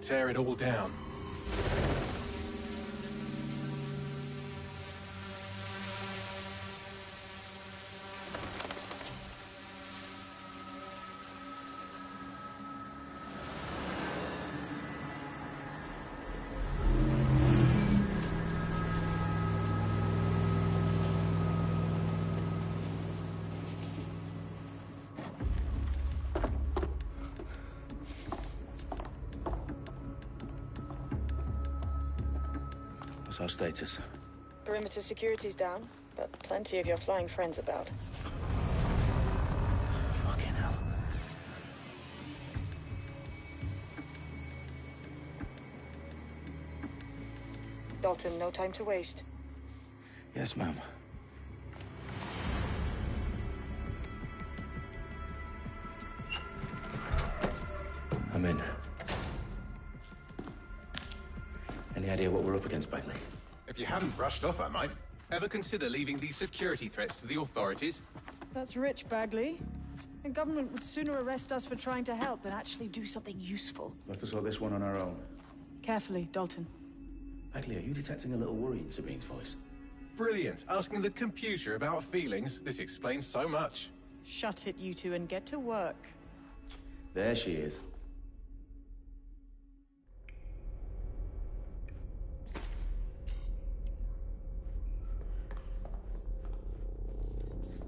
might tear it all down. What's our status? Perimeter security's down, but plenty of your flying friends about. Fucking hell. Dalton, no time to waste. Yes, ma'am. I'm in. Any idea what we're up against, Bagley? If you haven't brushed off, I might. Ever consider leaving these security threats to the authorities? That's rich, Bagley. The government would sooner arrest us for trying to help than actually do something useful. We'll have to sort this one on our own. Carefully, Dalton. Bagley, are you detecting a little worry in Sabine's voice? Brilliant. Asking the computer about feelings. This explains so much. Shut it, you two, and get to work. There she is.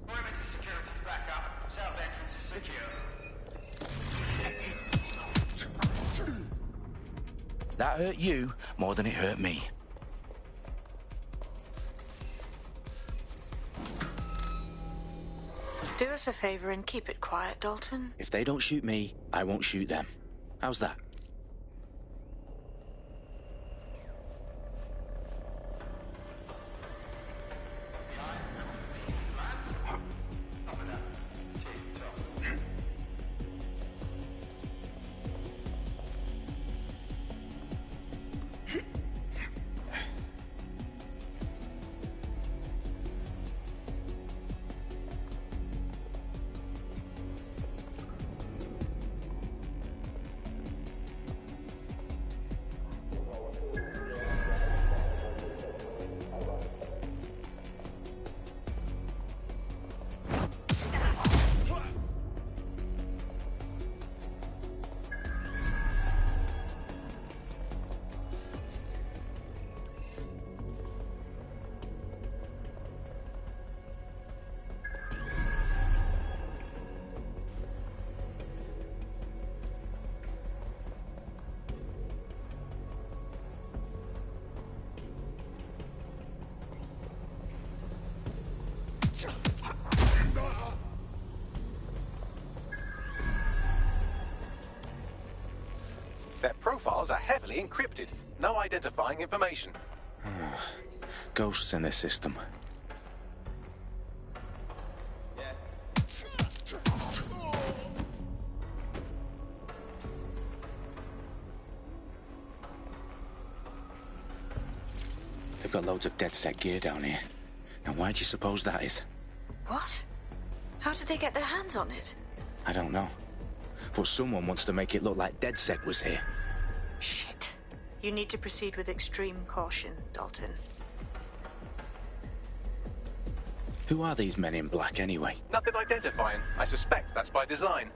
Perimeter security's back up. South entrance is secure. That hurt you more than it hurt me. Do us a favor and keep it quiet, Dalton. If they don't shoot me, I won't shoot them. How's that? Their profiles are heavily encrypted. No identifying information. Ghosts in this system. They've got loads of DedSec gear down here. Now why do you suppose that is? What? How did they get their hands on it? I don't know. But someone wants to make it look like DedSec was here. Shit. You need to proceed with extreme caution, Dalton. Who are these men in black anyway? Nothing identifying. I suspect that's by design.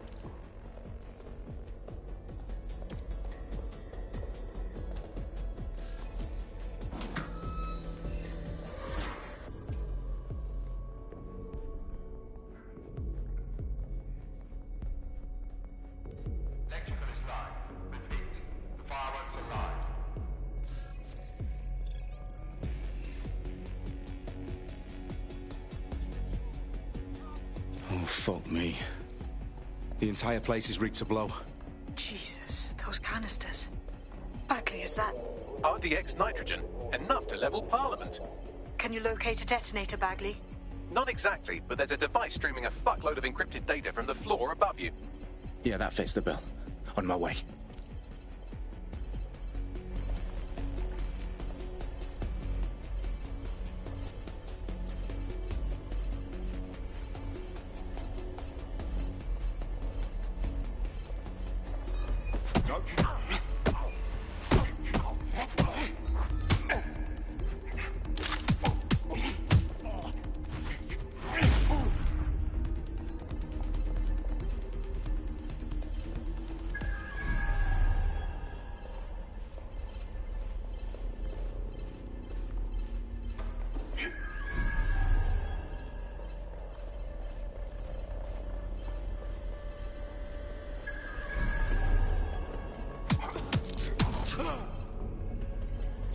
Electrical is live. Repeat. Fireworks are live. Oh, fuck me. The entire place is rigged to blow. Jesus, those canisters. Bagley, is that... RDX nitrogen. Enough to level Parliament. Can you locate a detonator, Bagley? Not exactly, but there's a device streaming a fuckload of encrypted data from the floor above you. Yeah, that fits the bill. On my way.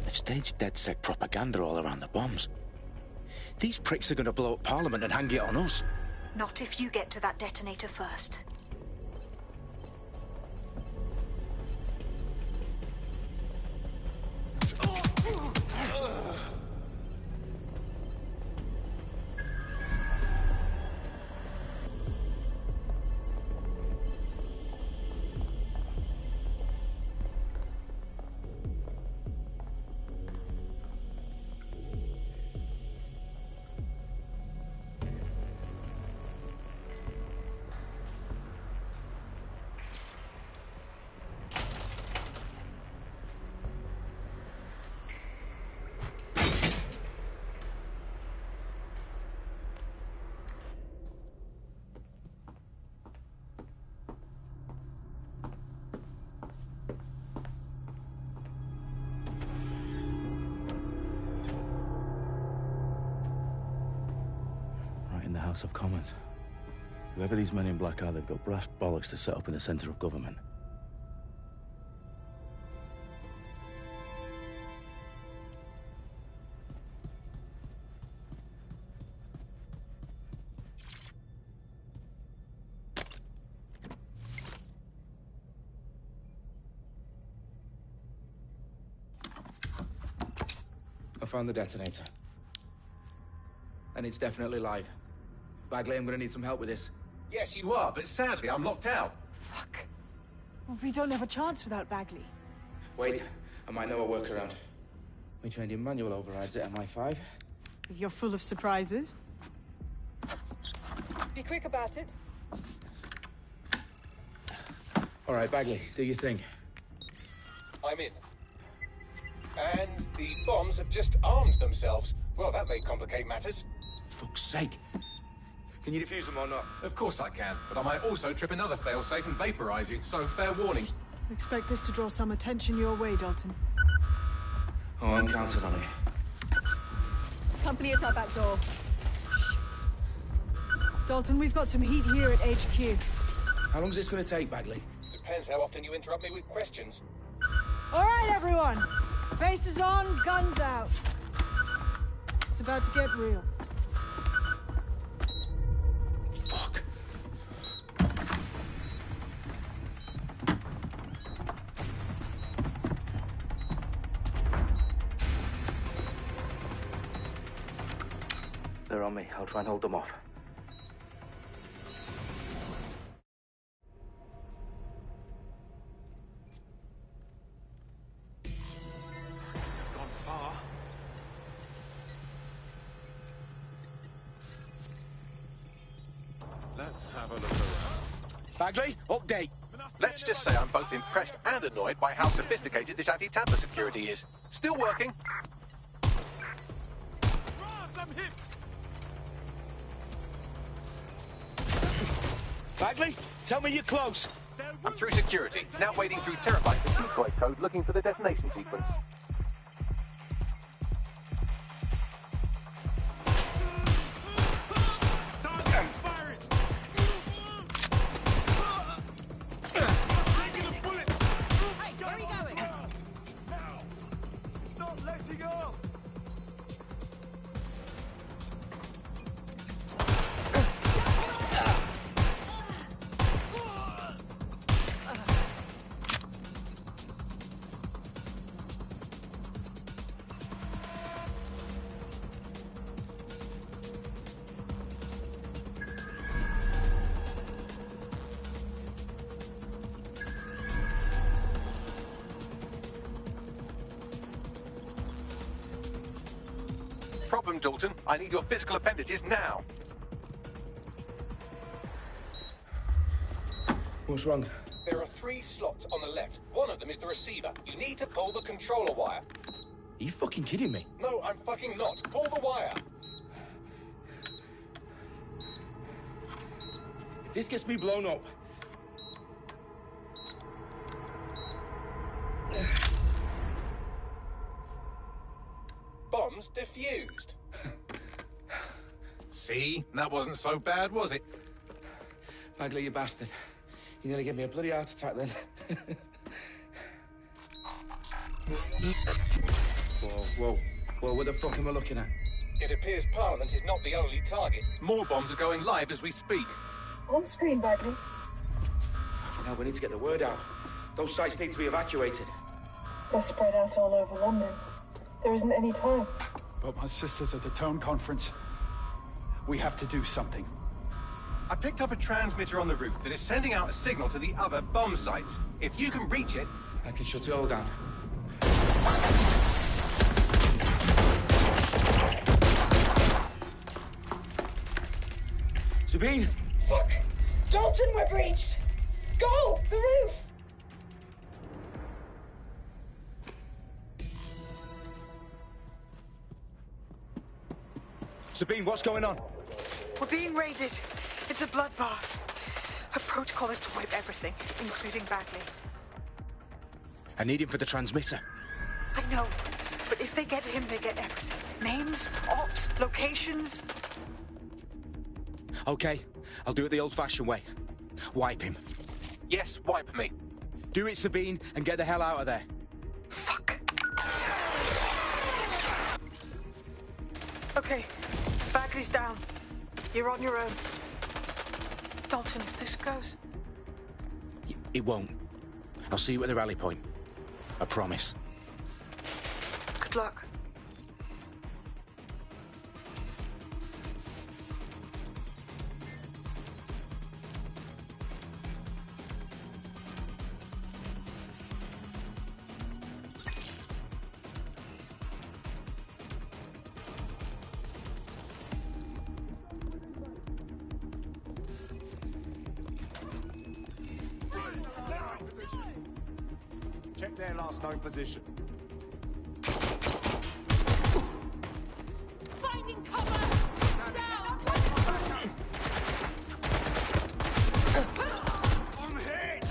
They've staged DedSec propaganda all around the bombs. These pricks are going to blow up Parliament and hang it on us. Not if you get to that detonator first. In the House of Commons. Whoever these men in black are, they've got brass bollocks to set up in the centre of government. I found the detonator. And it's definitely live. Bagley, I'm gonna need some help with this. Yes, you are, but sadly, I'm locked out. Fuck. Well, we don't have a chance without Bagley. Wait, I might know a workaround. We trained in manual overrides at MI5. You're full of surprises. Be quick about it. All right, Bagley, do your thing. I'm in. And the bombs have just armed themselves. Well, that may complicate matters. Fuck's sake. Can you defuse them or not? Of course I can, but I might also trip another failsafe and vaporize you, so fair warning. Expect this to draw some attention your way, Dalton. Oh, I'm counting on it. Company at our back door. Dalton, we've got some heat here at HQ. How long's this gonna take, Bagley? Depends how often you interrupt me with questions. All right, everyone. Faces on, guns out. It's about to get real. Fuck. They're on me. I'll try and hold them off. Gone far. Let's have a look around. Bagley, update. Let's just say I'm both impressed and annoyed by how sophisticated this anti-tamper security is. Still working. Ross, I'm hit! Bagley, tell me you're close. I'm through security, now wading through terabytes of decoy code looking for the detonation sequence. Firing! Taking a bullet! Hey, where are you going? Now! Stop letting off! Problem, Dalton. I need your physical appendages now. What's wrong? There are 3 slots on the left. One of them is the receiver. You need to pull the controller wire. Are you fucking kidding me? No, I'm fucking not. Pull the wire. If this gets me blown up... Bombs defused. See? That wasn't so bad, was it? Bagley, you bastard. You nearly gave me a bloody heart attack then. Whoa. What the fuck am I looking at? It appears Parliament is not the only target. More bombs are going live as we speak. On screen, Bagley. Now we need to get the word out. Those sites need to be evacuated. They're spread out all over London. There isn't any time. But my sister's at the town conference. We have to do something. I picked up a transmitter on the roof that is sending out a signal to the other bomb sites. If you can reach it... I can shut it all down. Sabine! Fuck! Dalton, we're breached! Go! The roof! Sabine, what's going on? We're being raided. It's a bloodbath. Her protocol is to wipe everything, including Bagley. I need him for the transmitter. I know, but if they get him, they get everything. Names, ops, locations. Okay, I'll do it the old-fashioned way. Wipe him. Yes, wipe me. Do it, Sabine, and get the hell out of there. Fuck. Okay, Bagley's down. You're on your own. Dalton, if this goes... It won't. I'll see you at the rally point. I promise. Good luck. Check their last known position. Finding cover! Down! On hit!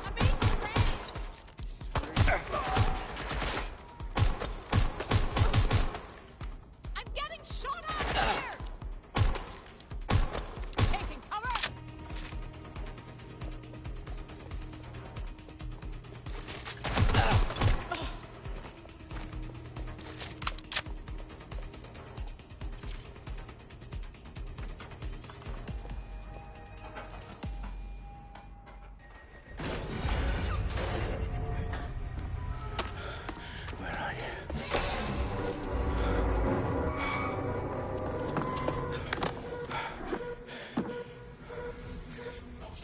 I'm being sprayed! I'm getting shot at here! Taking cover! Where are you?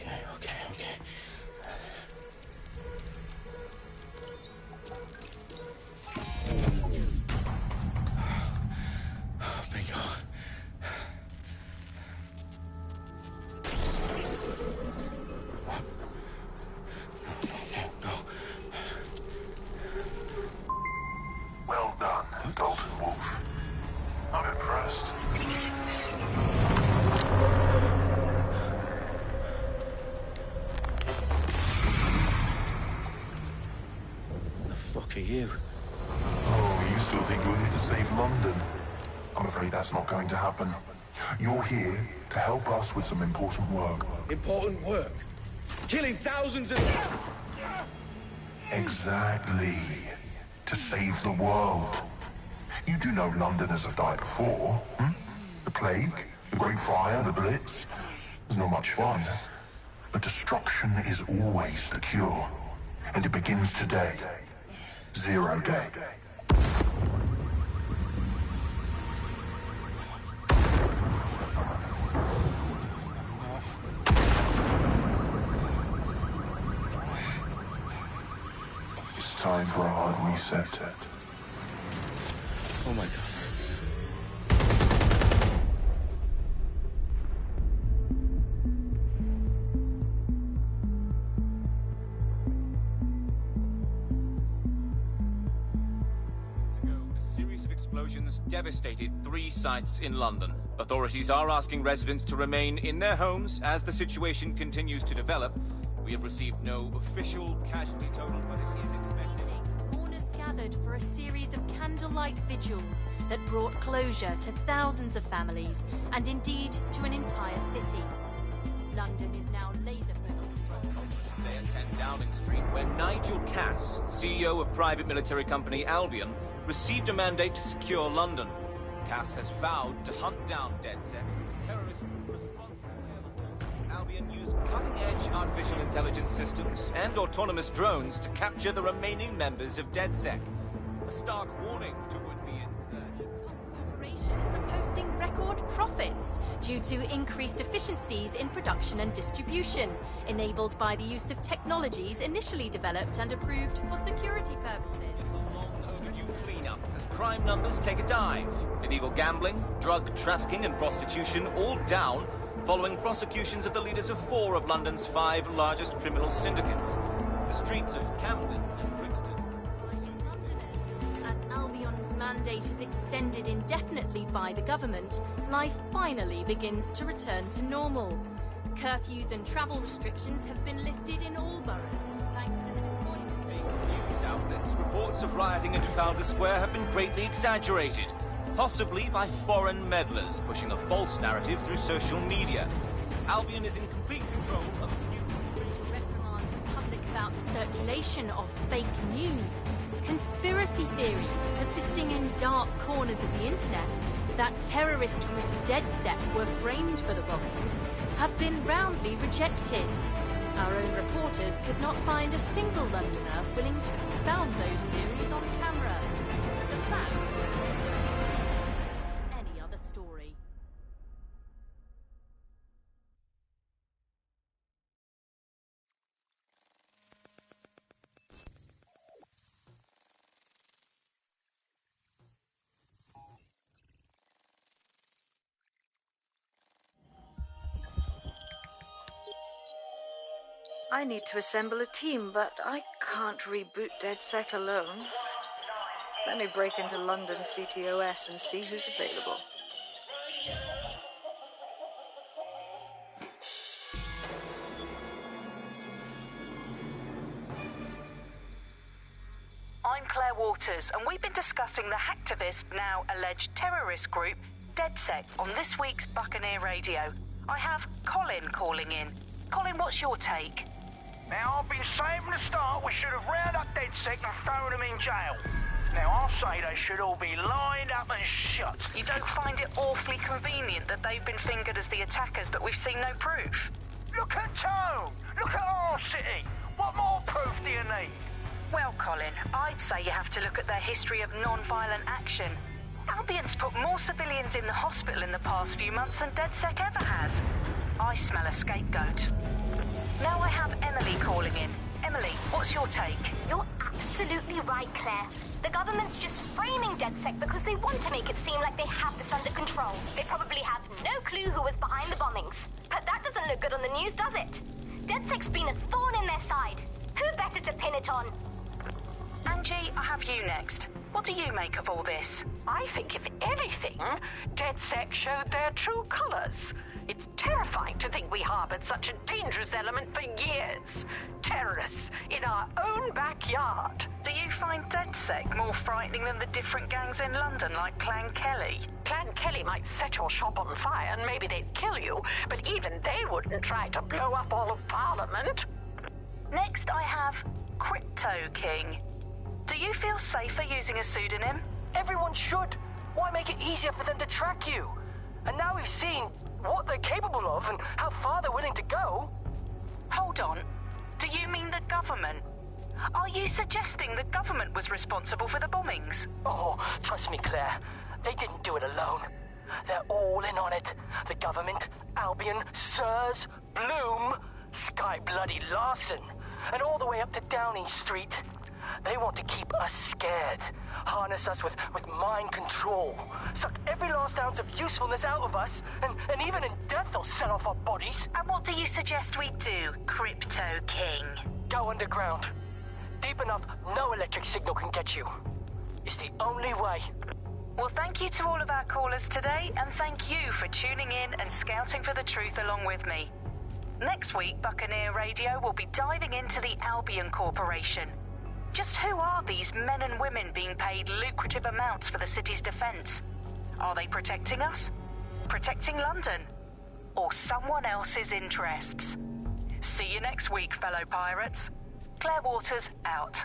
Okay. Bingo. No. Well done, Dalton Wolf. I'm impressed. The fuck are you? Oh, you still think you're here to save London? I'm afraid that's not going to happen. You're here to help us with some important work. Important work. Killing thousands of... Exactly. To save the world. You do know Londoners have died before, hmm? The Plague, the Great Fire, the Blitz. It's not much fun. But destruction is always the cure. And it begins today. Zero Day. It's time for a hard reset. Oh my god. A series of explosions devastated 3 sites in London. Authorities are asking residents to remain in their homes as the situation continues to develop. We have received no official casualty total, but it is expected. Warner's Cabin gathered for a series of candlelight vigils that brought closure to thousands of families, and indeed to an entire city. London is now laser-focused. They attend Downing Street, where Nigel Cass, CEO of private military company Albion, received a mandate to secure London. Cass has vowed to hunt down DedSec, terrorist response. Albion used cutting-edge artificial intelligence systems and autonomous drones to capture the remaining members of DedSec. A stark warning to would-be insurgents. Corporations are posting record profits due to increased efficiencies in production and distribution, enabled by the use of technologies initially developed and approved for security purposes. Cleanup as crime numbers take a dive. Illegal gambling, drug trafficking and prostitution all down following prosecutions of the leaders of 4 of London's 5 largest criminal syndicates. The streets of Camden and Brixton. As Albion's mandate is extended indefinitely by the government, life finally begins to return to normal. Curfews and travel restrictions have been lifted in all boroughs, thanks to the deployment. News outlets, reports of rioting in Trafalgar Square have been greatly exaggerated, possibly by foreign meddlers pushing a false narrative through social media. Albion is in complete control of to reprimand the public about the circulation of fake news, conspiracy theories persisting in dark corners of the internet that terrorist group DedSec were framed for the bombings have been roundly rejected. Our own reporters could not find a single Londoner willing to expound those theories on camera. The facts simply any other story. I need to assemble a team, but I can't reboot DedSec alone. Let me break into London CTOS and see who's available. I'm Claire Waters, and we've been discussing the hacktivist, now alleged terrorist group, DedSec, on this week's Buccaneer Radio. I have Colin calling in. Colin, what's your take? Now, I've been saying from the start we should have rounded up DedSec and thrown them in jail. Now, I'll say they should all be lined up and shot. You don't find it awfully convenient that they've been fingered as the attackers, but we've seen no proof? Look at Tone! Look at our city! What more proof do you need? Well, Colin, I'd say you have to look at their history of non-violent action. Albion's put more civilians in the hospital in the past few months than DedSec ever has. I smell a scapegoat. Now I have Emily calling in. Emily, what's your take? You're absolutely right, Claire. The government's just framing DedSec because they want to make it seem like they have this under control. They probably have no clue who was behind the bombings. But that doesn't look good on the news, does it? DedSec's been a thorn in their side. Who better to pin it on? Angie, I have you next. What do you make of all this? I think, if anything, DedSec showed their true colors. It's terrifying to think we harbored such a dangerous element for years. Terrorists in our own backyard. Do you find DedSec more frightening than the different gangs in London, like Clan Kelly? Clan Kelly might set your shop on fire and maybe they'd kill you, but even they wouldn't try to blow up all of Parliament. Next, I have Crypto King. Do you feel safer using a pseudonym? Everyone should. Why make it easier for them to track you? And now we've seen what they're capable of and how far they're willing to go. Hold on. Do you mean the government? Are you suggesting the government was responsible for the bombings? Oh, trust me, Claire. They didn't do it alone. They're all in on it. The government, Albion, Sirs, Bloom, Sky Bloody Larson, and all the way up to Downing Street. They want to keep us scared, harness us with mind control, suck every last ounce of usefulness out of us, and even in death they'll set off our bodies. And what do you suggest we do, Crypto King? Go underground. Deep enough, no electric signal can get you. It's the only way. Well, thank you to all of our callers today, and thank you for tuning in and scouting for the truth along with me. Next week, Buccaneer Radio will be diving into the Albion Corporation. Just who are these men and women being paid lucrative amounts for the city's defense? Are they protecting us? Protecting London? Or someone else's interests? See you next week, fellow pirates. Claire Waters out.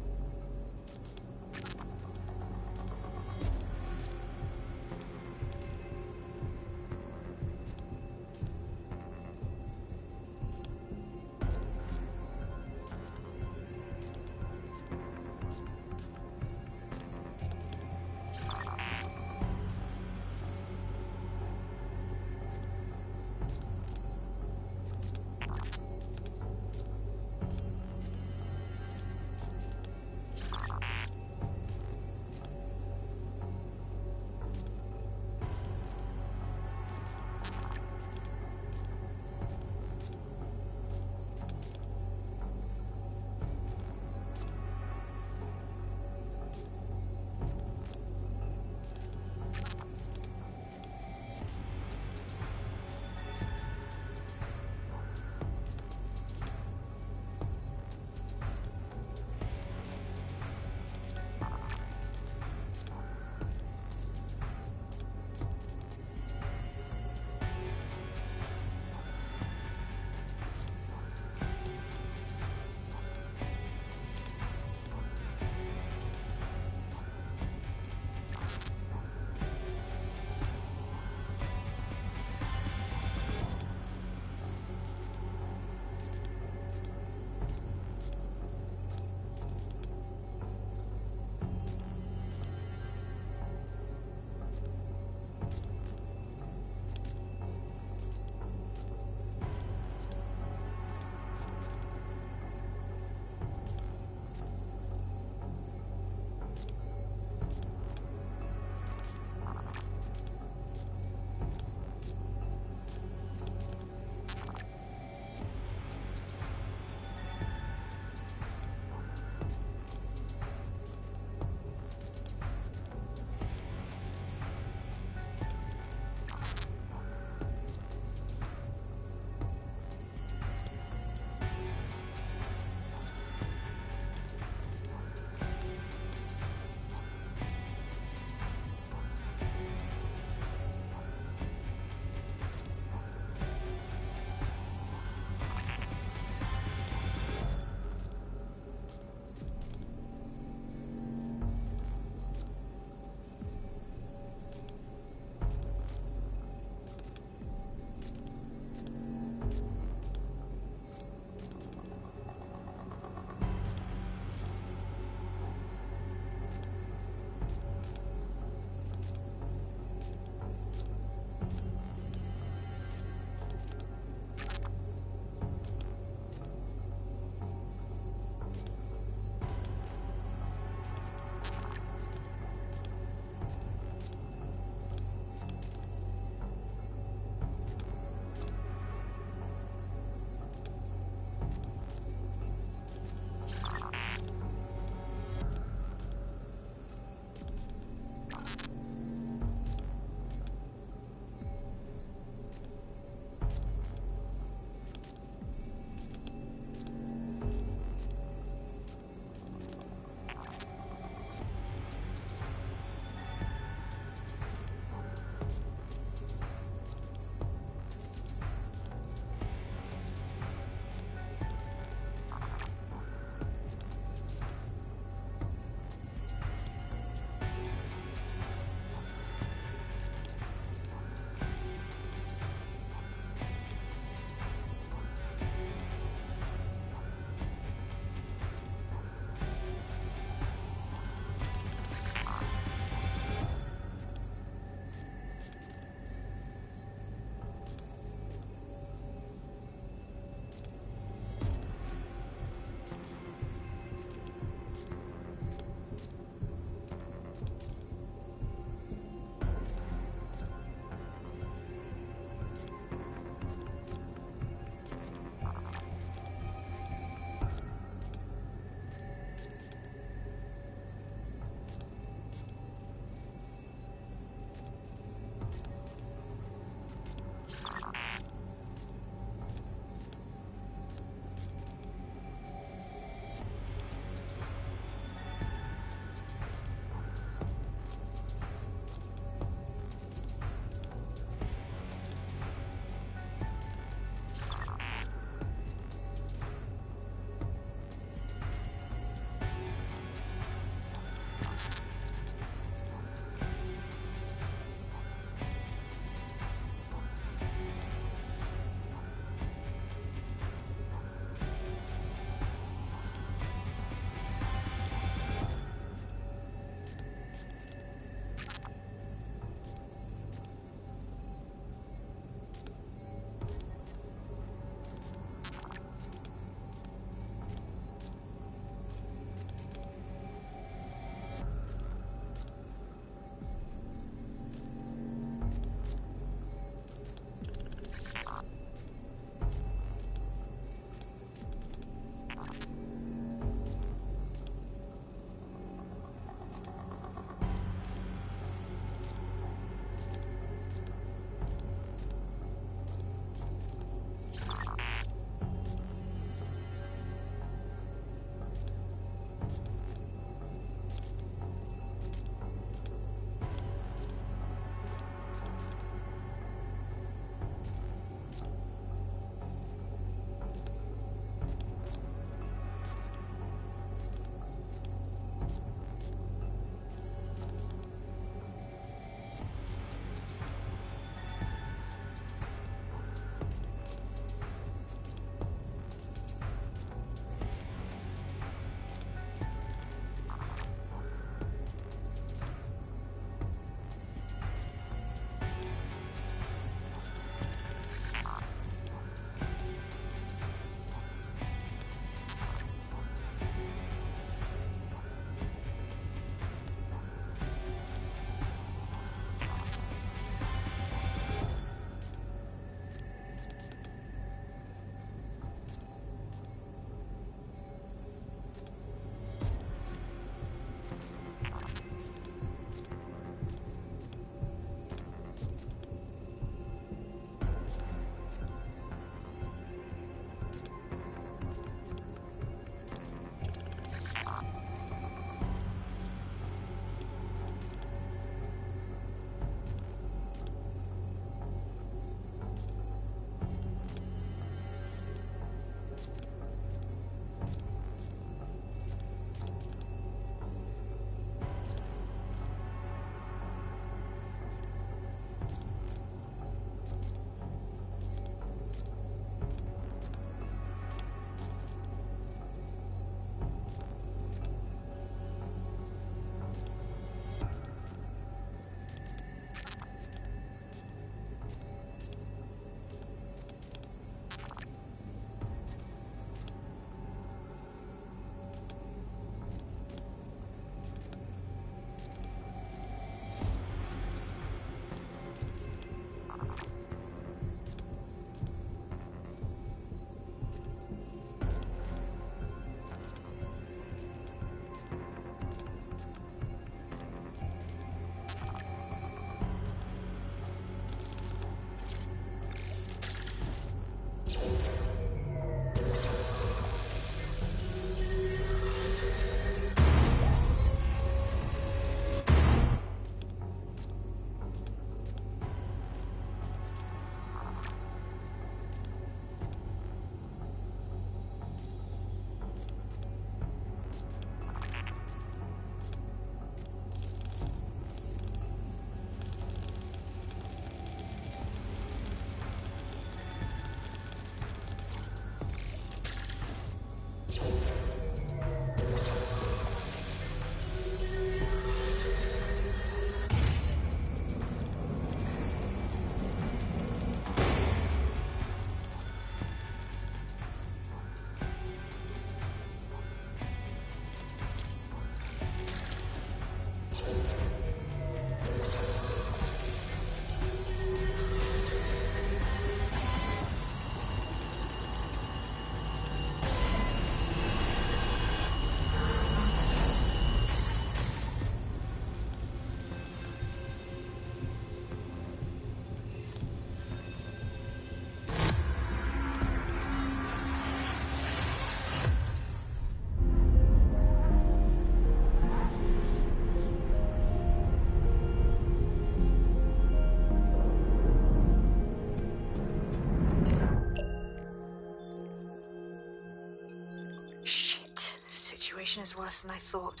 Is worse than I thought.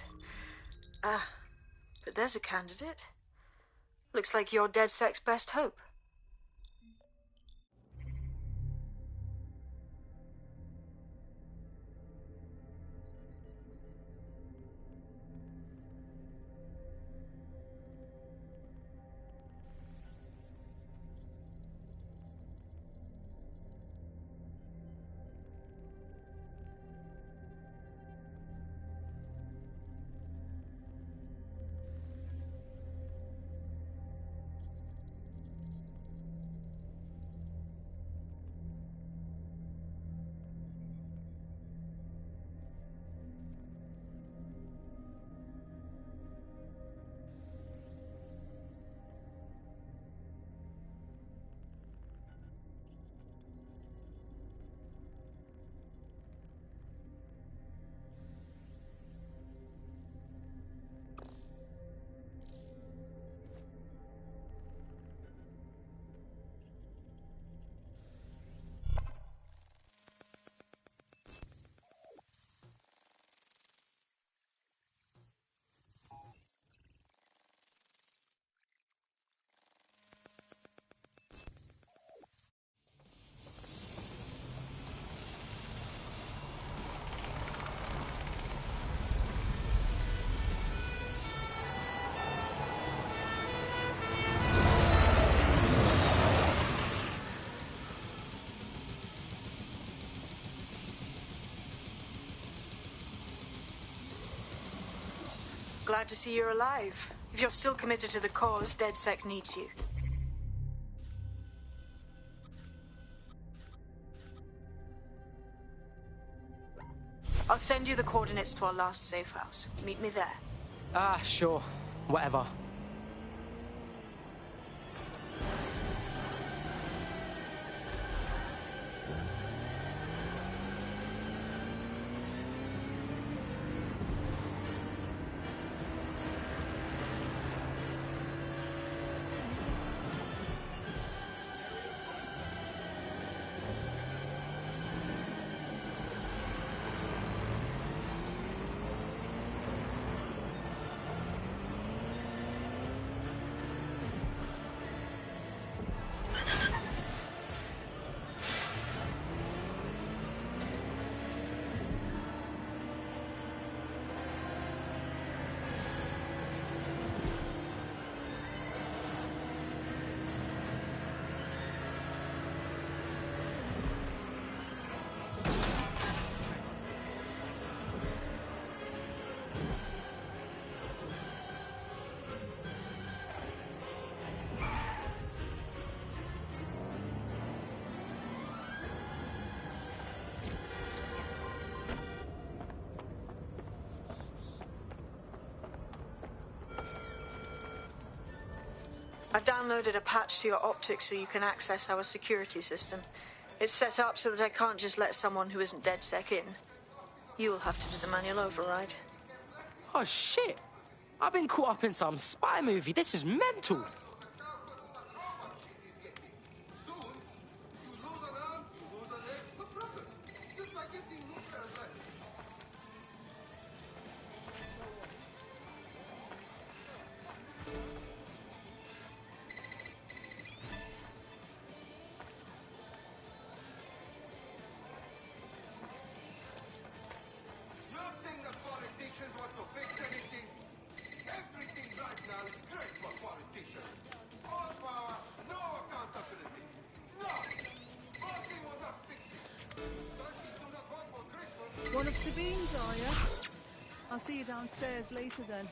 But there's a candidate. Looks like you're DedSec's best hope. Glad to see you're alive. If you're still committed to the cause, DedSec needs you. I'll send you the coordinates to our last safe house. Meet me there. Sure. Whatever. I've downloaded a patch to your optics so you can access our security system. It's set up so that I can't just let someone who isn't DedSec in. You'll have to do the manual override. Oh, shit! I've been caught up in some spy movie. This is mental! One of Sabine's, are you? I'll see you downstairs later then.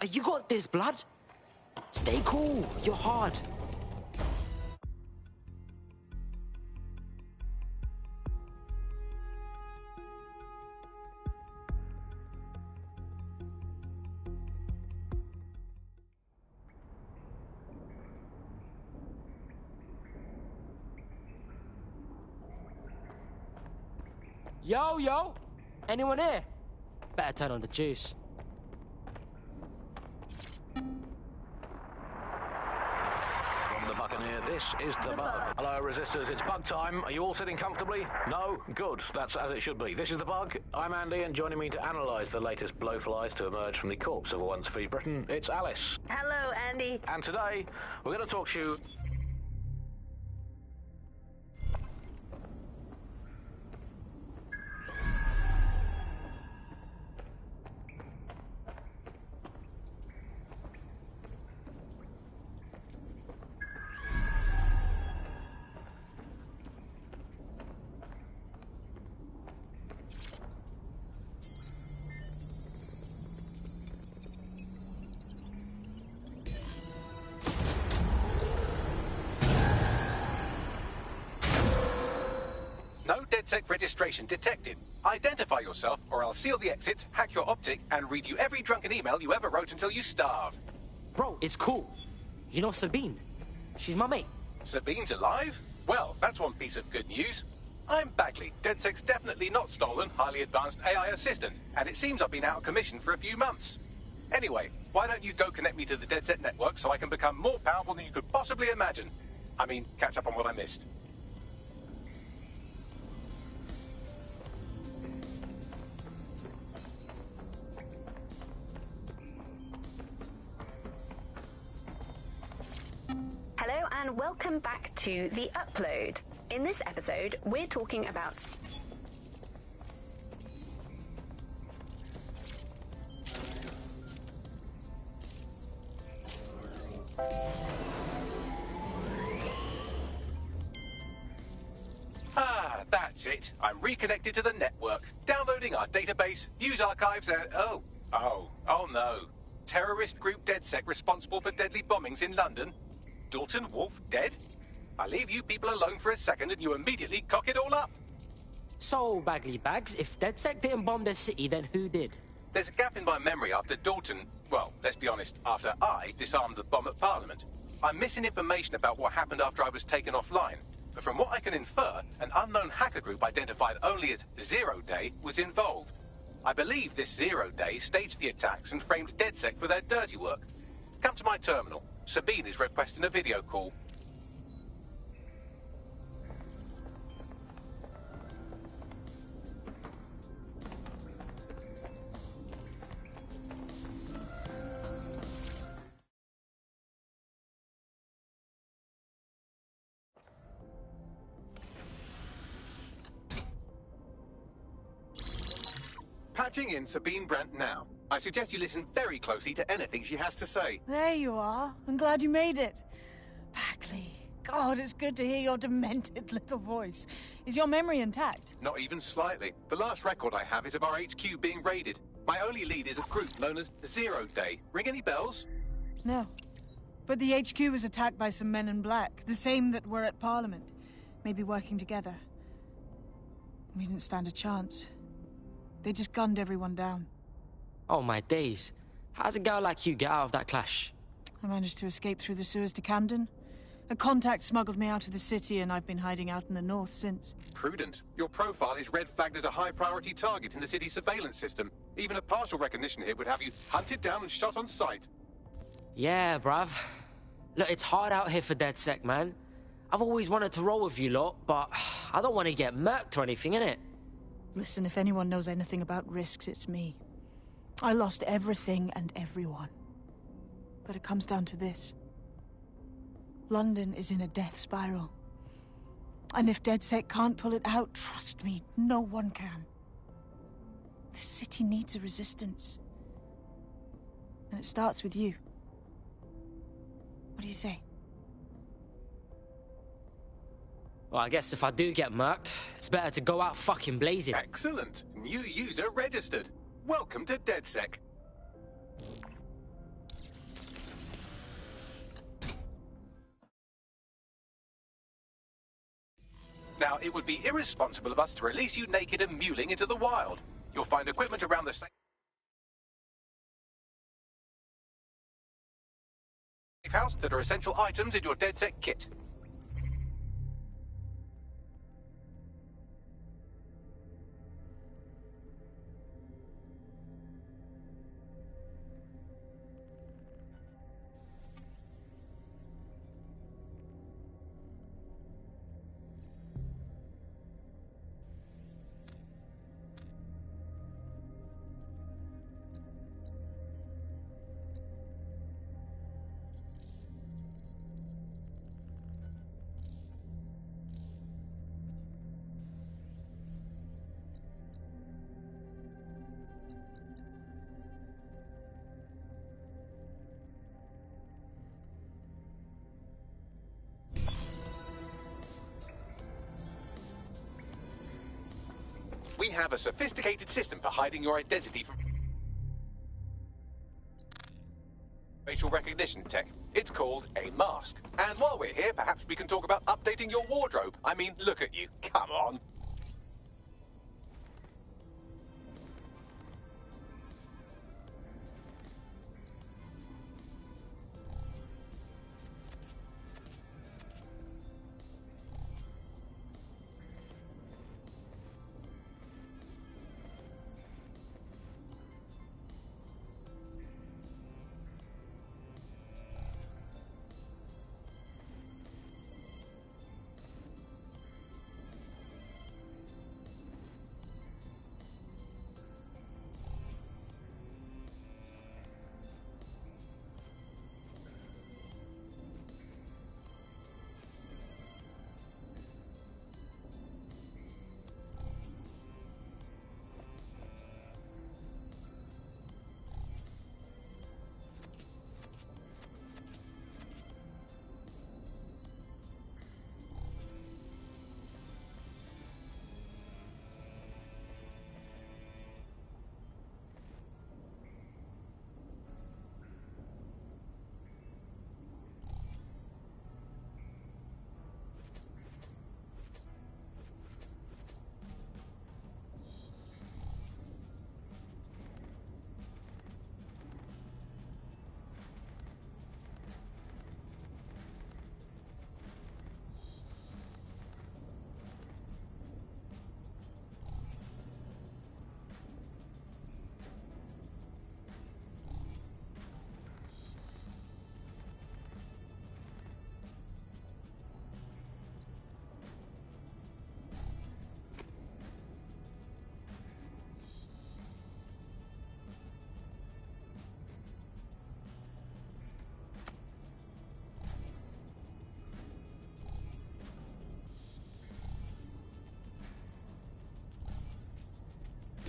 You got this, blood. Stay cool. You're hard. Yo! Anyone here? Better turn on the juice. From the Buccaneer, this is the Bug. Hello, Resistors, it's Bug time. Are you all sitting comfortably? No? Good. That's as it should be. This is the Bug. I'm Andy, and joining me to analyse the latest blowflies to emerge from the corpse of a once free Britain, it's Alice. Hello, Andy. And today, we're going to talk to you... No DedSec registration detected. Identify yourself, or I'll seal the exits, hack your optic, and read you every drunken email you ever wrote until you starve. Bro, it's cool. You know Sabine? She's my mate. Sabine's alive? Well, that's one piece of good news. I'm Bagley, DedSec's definitely not stolen, highly advanced AI assistant, and it seems I've been out of commission for a few months. Anyway, why don't you go connect me to the DedSec network so I can become more powerful than you could possibly imagine? I mean, catch up on what I missed. Hello and welcome back to The Upload. In this episode, we're talking about... Ah, that's it. I'm reconnected to the network, downloading our database, news archives, and... Oh no. Terrorist group DedSec responsible for deadly bombings in London? Dalton Wolf dead? I leave you people alone for a second and you immediately cock it all up. So, Bagley Bags, if DedSec didn't bomb the city, then who did? There's a gap in my memory after Dalton... Well, let's be honest, after I disarmed the bomb at Parliament. I'm missing information about what happened after I was taken offline. But from what I can infer, an unknown hacker group identified only as Zero Day was involved. I believe this Zero Day staged the attacks and framed DedSec for their dirty work. Come to my terminal. Sabine is requesting a video call. Patching in Sabine Brandt now. I suggest you listen very closely to anything she has to say. There you are. I'm glad you made it. Bagley, God, it's good to hear your demented little voice. Is your memory intact? Not even slightly. The last record I have is of our HQ being raided. My only lead is a group known as Zero Day. Ring any bells? No. But the HQ was attacked by some men in black, the same that were at Parliament. Maybe working together. We didn't stand a chance. They just gunned everyone down. Oh, my days. How's a girl like you get out of that clash? I managed to escape through the sewers to Camden. A contact smuggled me out of the city, and I've been hiding out in the north since. Prudent. Your profile is red flagged as a high-priority target in the city's surveillance system. Even a partial recognition here would have you hunted down and shot on sight. Yeah, bruv. Look, it's hard out here for DedSec, man. I've always wanted to roll with you lot, but I don't want to get murked or anything, innit? Listen, if anyone knows anything about risks, it's me. I lost everything and everyone. But it comes down to this. London is in a death spiral. And if DedSec can't pull it out, trust me, no one can. The city needs a resistance. And it starts with you. What do you say? Well, I guess if I do get murked, it's better to go out fucking blazing. Excellent. New user registered. Welcome to DedSec. Now, it would be irresponsible of us to release you naked and mewling into the wild. You'll find equipment around the safe house that are essential items in your DedSec kit. We have a sophisticated system for hiding your identity from facial recognition tech. It's called a mask. And while we're here, perhaps we can talk about updating your wardrobe. I mean, look at you. Come on.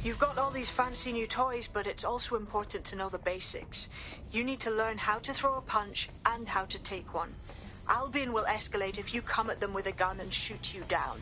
You've got all these fancy new toys, but it's also important to know the basics. You need to learn how to throw a punch and how to take one. Albion will escalate if you come at them with a gun and shoot you down.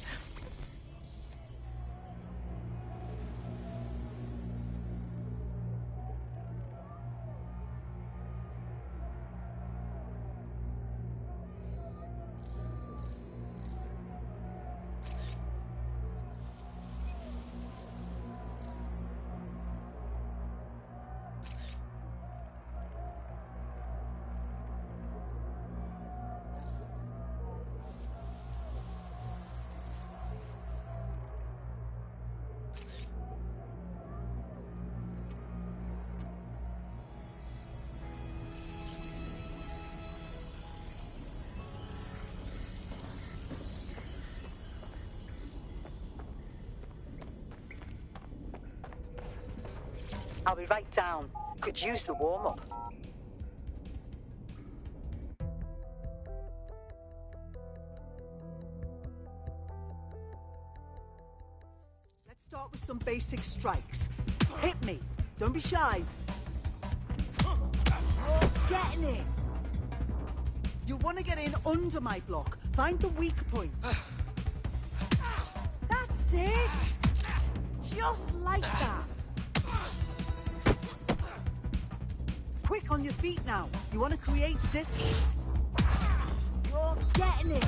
I'll be right down. Could use the warm-up. Let's start with some basic strikes. Hit me. Don't be shy. You're getting it. You want to get in under my block. Find the weak point. That's it. Just like that. Quick on your feet now. You want to create distance. You're getting it.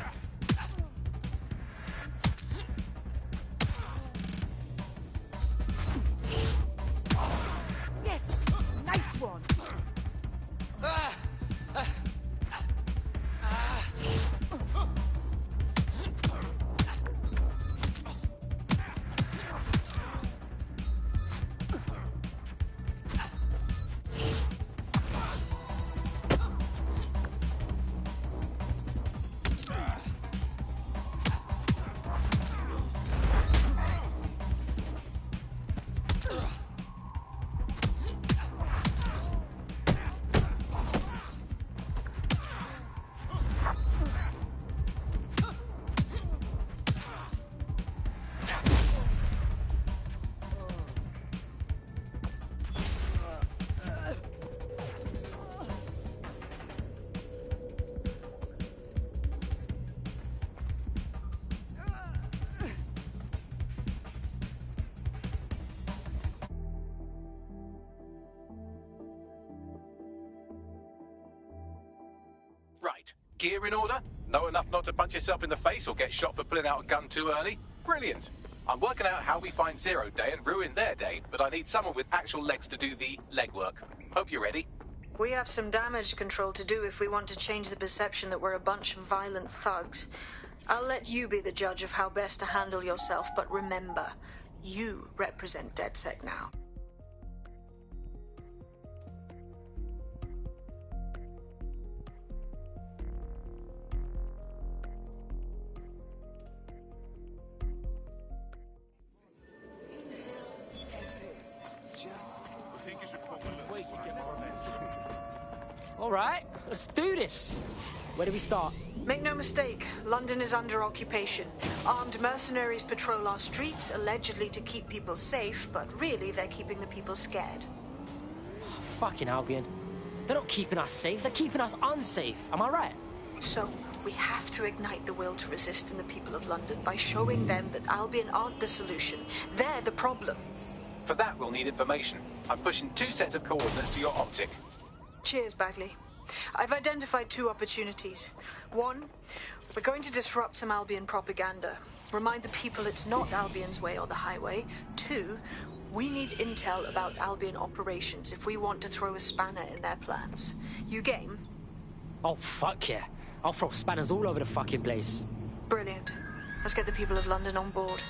Right. Gear in order? Know enough not to punch yourself in the face or get shot for pulling out a gun too early? Brilliant. I'm working out how we find Zero Day and ruin their day, but I need someone with actual legs to do the legwork. Hope you're ready. We have some damage control to do if we want to change the perception that we're a bunch of violent thugs. I'll let you be the judge of how best to handle yourself, but remember, you represent DedSec now. All right, let's do this. Where do we start? Make no mistake, London is under occupation. Armed mercenaries patrol our streets, allegedly to keep people safe, but really they're keeping the people scared. Oh, fucking Albion. They're not keeping us safe, they're keeping us unsafe. Am I right? So, we have to ignite the will to resist in the people of London by showing them that Albion aren't the solution. They're the problem. For that, we'll need information. I'm pushing 2 sets of coordinates to your optic. Cheers, Bagley. I've identified 2 opportunities. 1, we're going to disrupt some Albion propaganda. Remind the people it's not Albion's way or the highway. 2, we need intel about Albion operations if we want to throw a spanner in their plans. You game? Oh, fuck yeah. I'll throw spanners all over the fucking place. Brilliant. Let's get the people of London on board.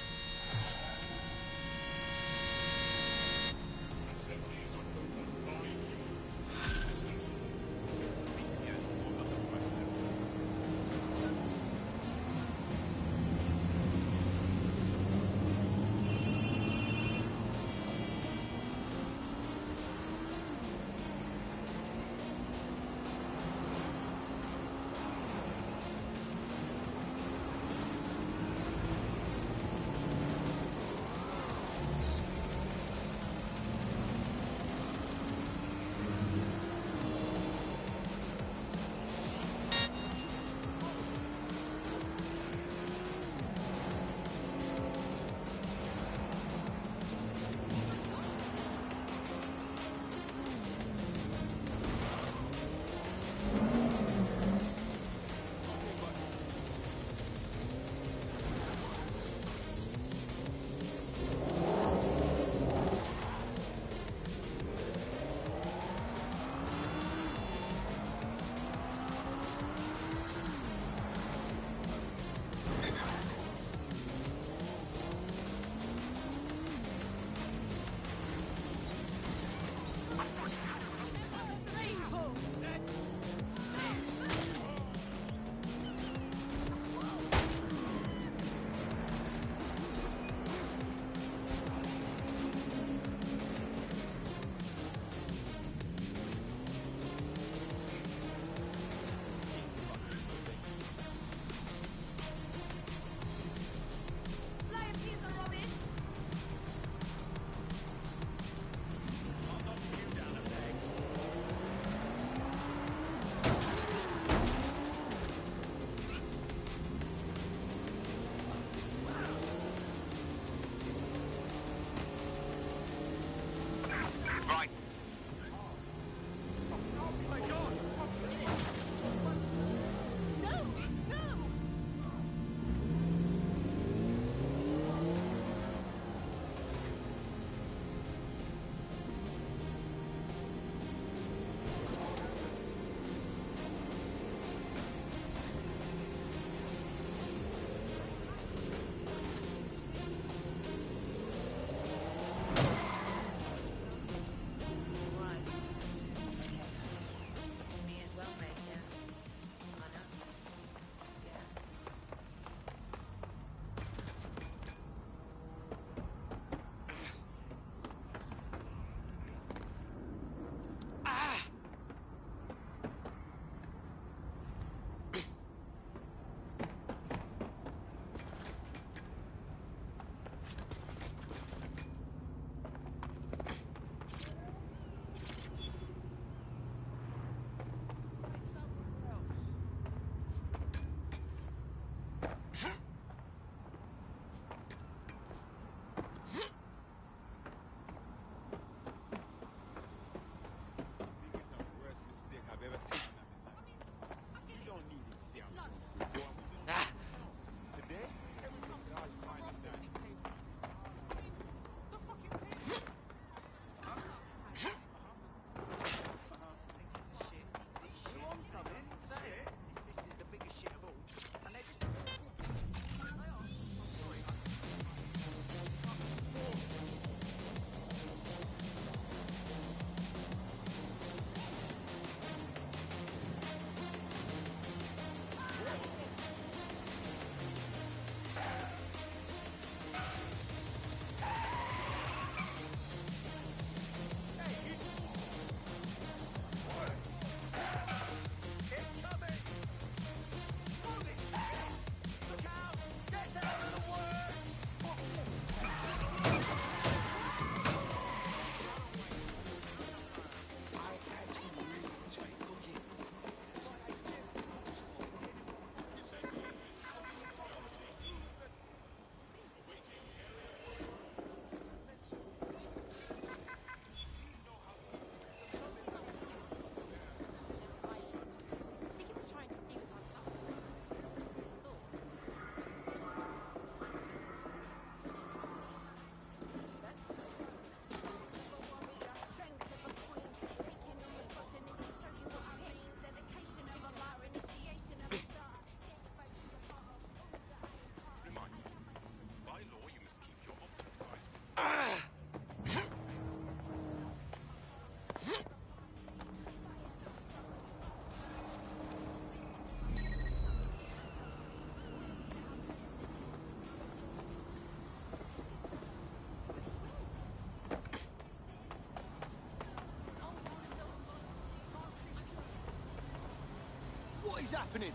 What is happening?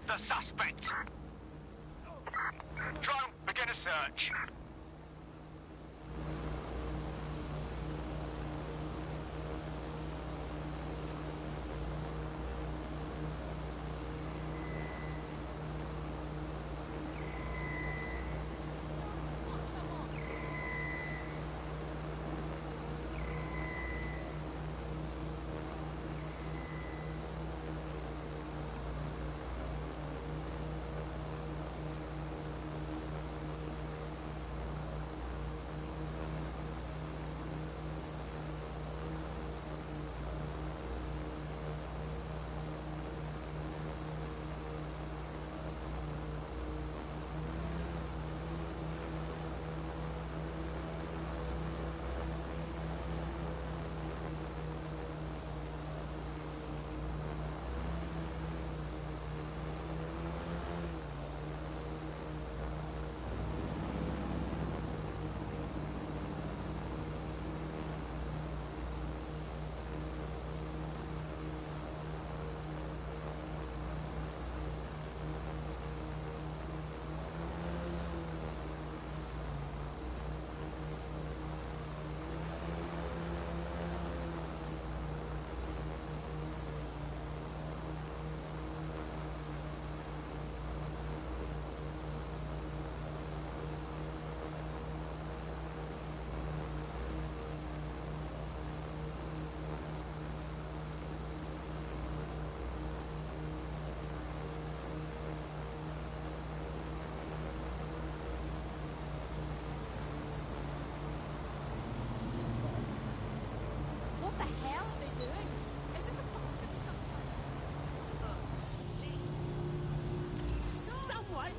The suspect. Drone, begin a search.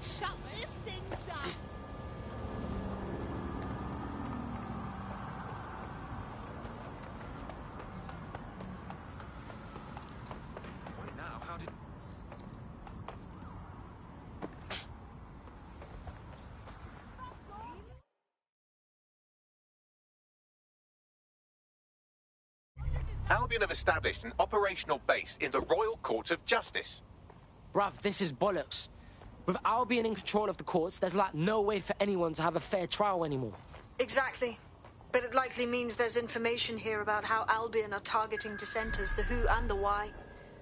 Shut this thing down! Right now, how did... Albion have established an operational base in the Royal Court of Justice. Bruv, this is bollocks. With Albion in control of the courts, there's like no way for anyone to have a fair trial anymore. Exactly. But it likely means there's information here about how Albion are targeting dissenters, the who and the why.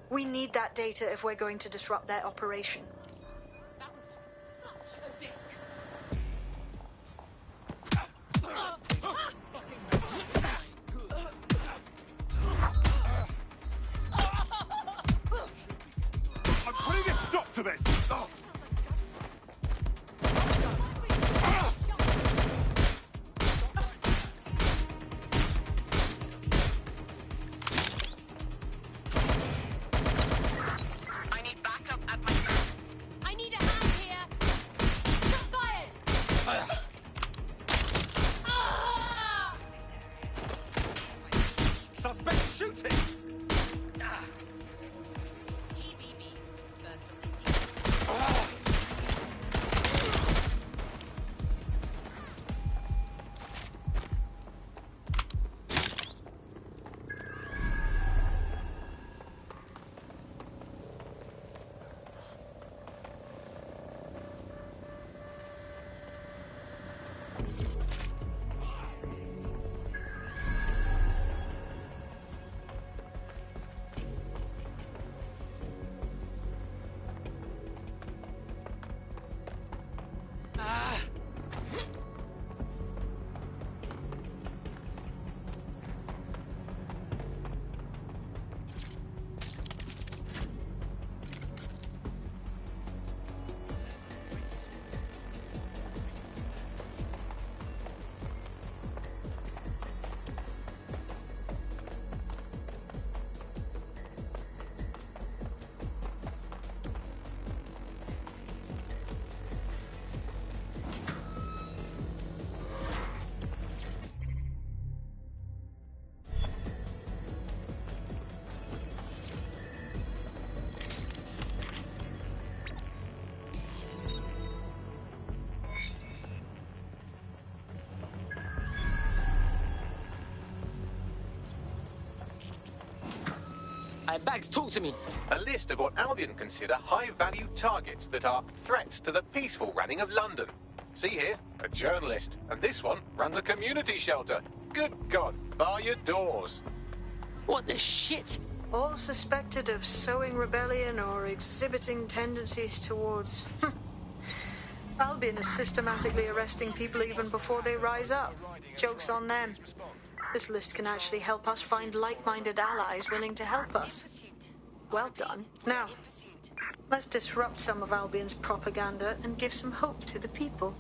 We need that data if we're going to disrupt their operation. That was such a dick. I'm putting a stop to this! Bags, talk to me. A list of what Albion consider high-value targets that are threats to the peaceful running of London. See here, a journalist. And this one runs a community shelter. Good God, bar your doors. What the shit? All suspected of sowing rebellion or exhibiting tendencies towards... Albion is systematically arresting people even before they rise up. Joke's on them. This list can actually help us find like-minded allies willing to help us. Well done. Now, let's disrupt some of Albion's propaganda and give some hope to the people.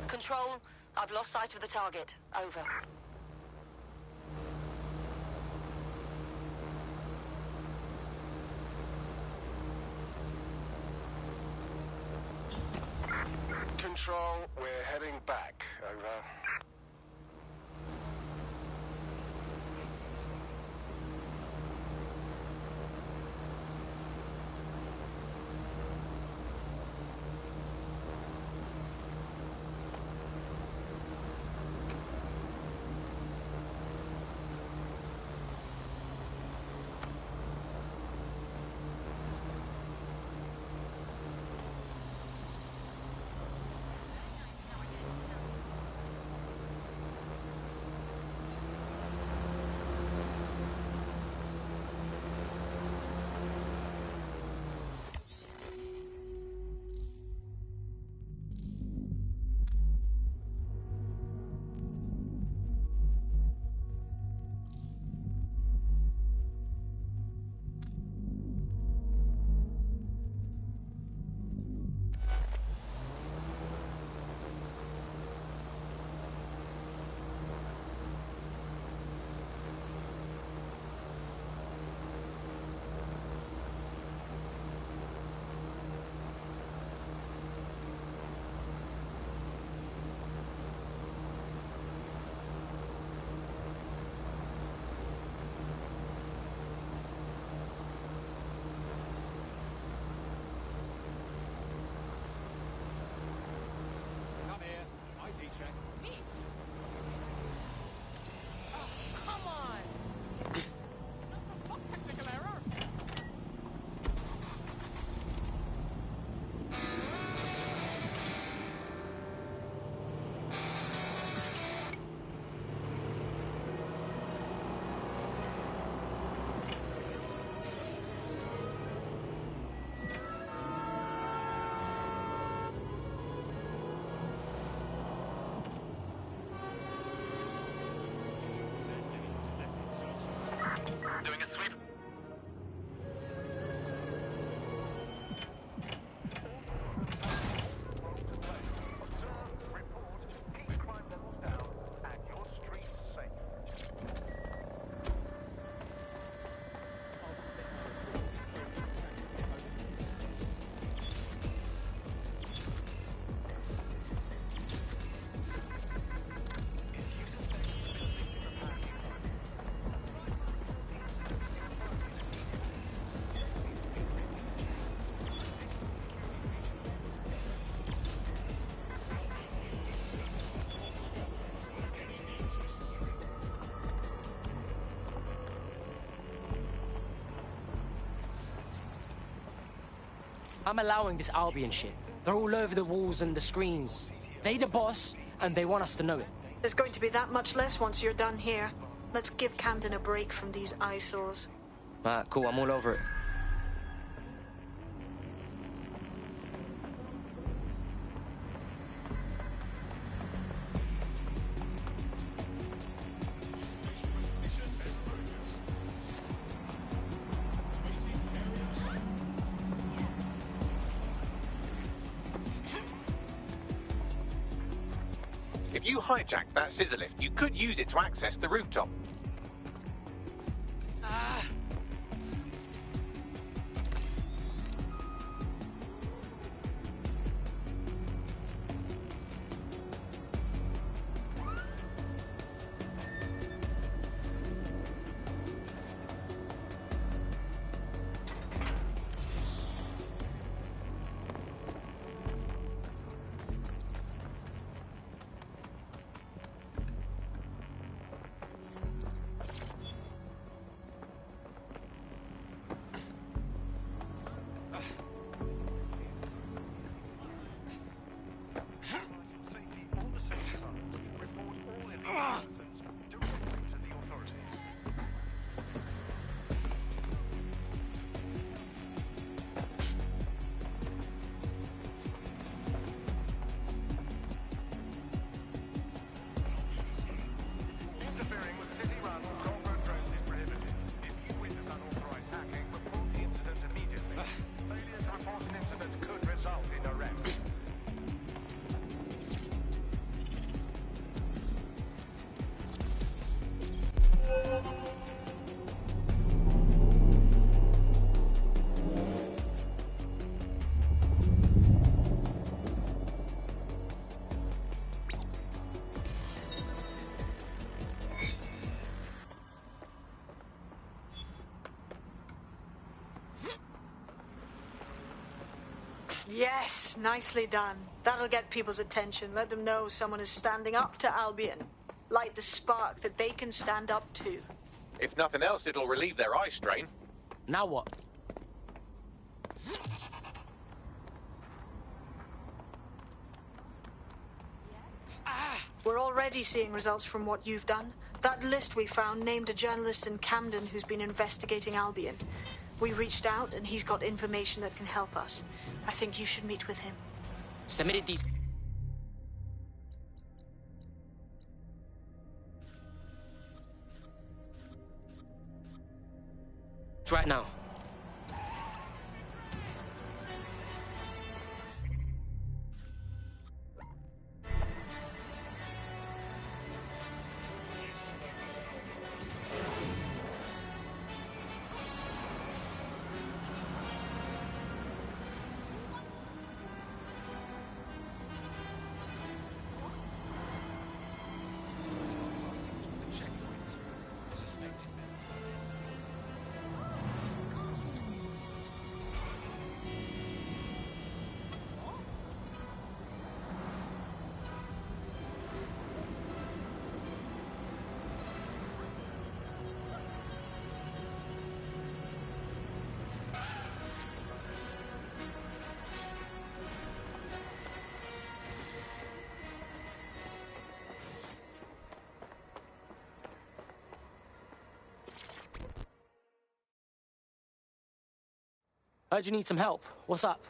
Control, I've lost sight of the target. Over. Control, we're heading back. Over. Doing a sweep. I'm allowing this Albion shit. They're all over the walls and the screens. They the boss, and they want us to know it. There's going to be that much less once you're done here. Let's give Camden a break from these eyesores. Cool, I'm all over it. If you hijacked that scissor lift, you could use it to access the rooftop. Yes, nicely done. That'll get people's attention. Let them know someone is standing up to Albion. Light the spark that they can stand up to. If nothing else, it'll relieve their eye strain. Now what? We're already seeing results from what you've done. That list we found named a journalist in Camden who's been investigating Albion. We reached out and he's got information that can help us. I think you should meet with him. Submitted these. Right now. Heard you need some help. What's up?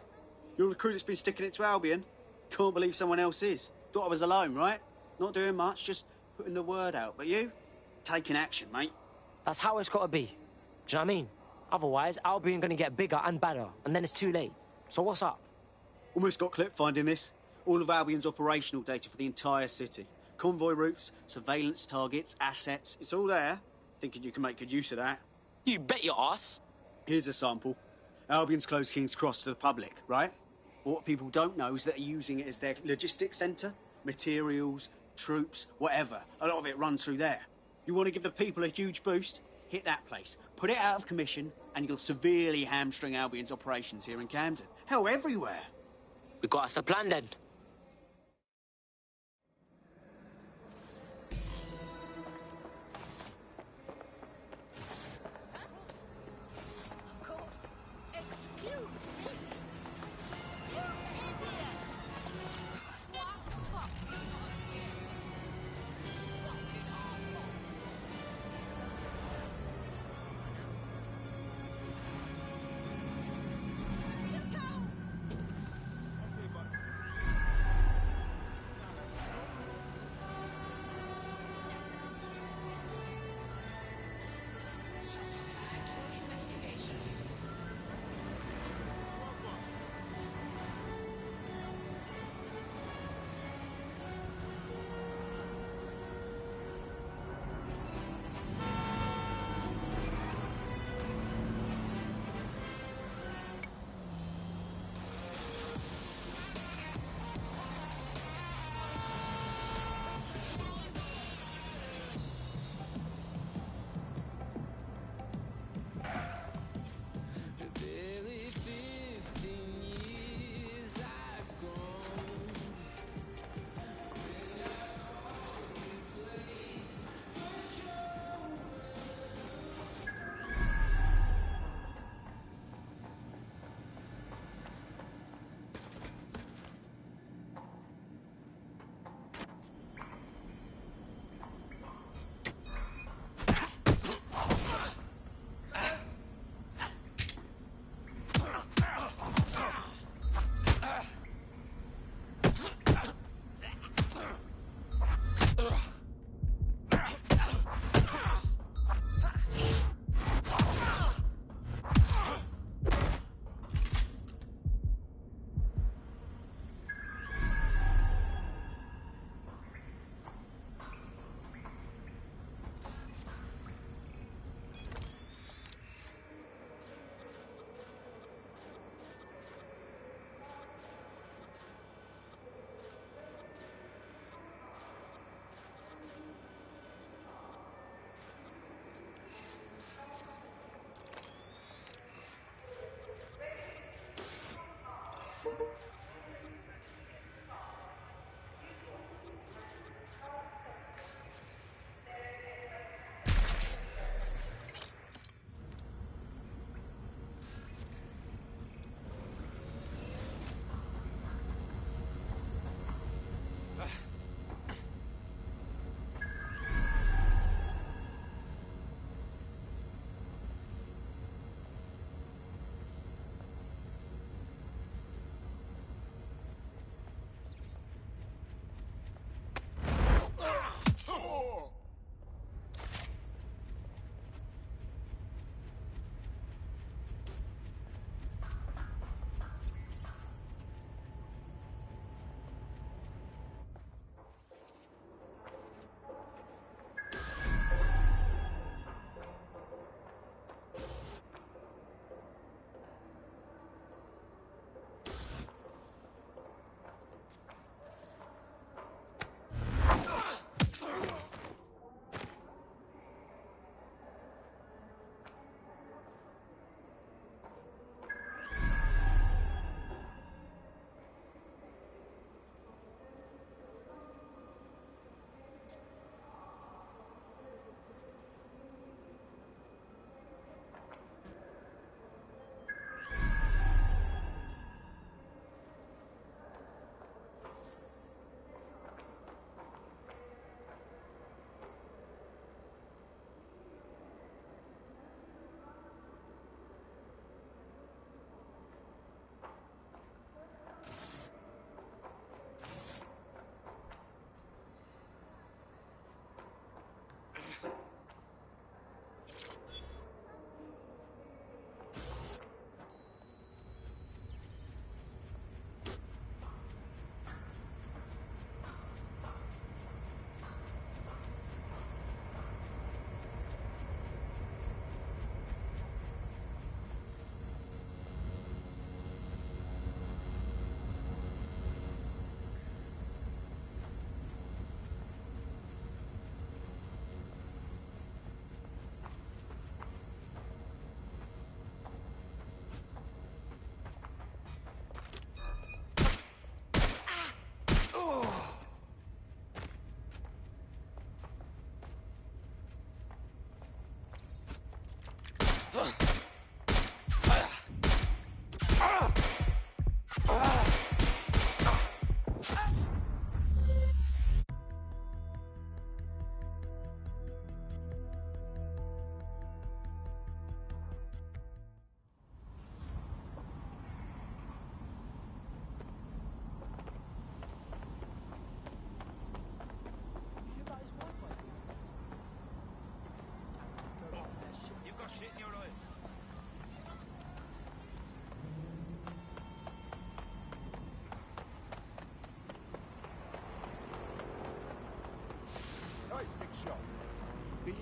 You're the crew that's been sticking it to Albion. Can't believe someone else is. Thought I was alone, right? Not doing much, just putting the word out. But you? Taking action, mate. That's how it's gotta be. Do you know what I mean? Otherwise, Albion gonna get bigger and badder, and then it's too late. So what's up? Almost got clipped finding this. All of Albion's operational data for the entire city. Convoy routes, surveillance targets, assets. It's all there. Thinking you can make good use of that. You bet your ass. Here's a sample. Albion's closed King's Cross to the public, right? What people don't know is that they're using it as their logistics centre. Materials, troops, whatever. A lot of it runs through there. You want to give the people a huge boost? Hit that place. Put it out of commission, and you'll severely hamstring Albion's operations here in Camden. Hell, everywhere. We got us a plan then.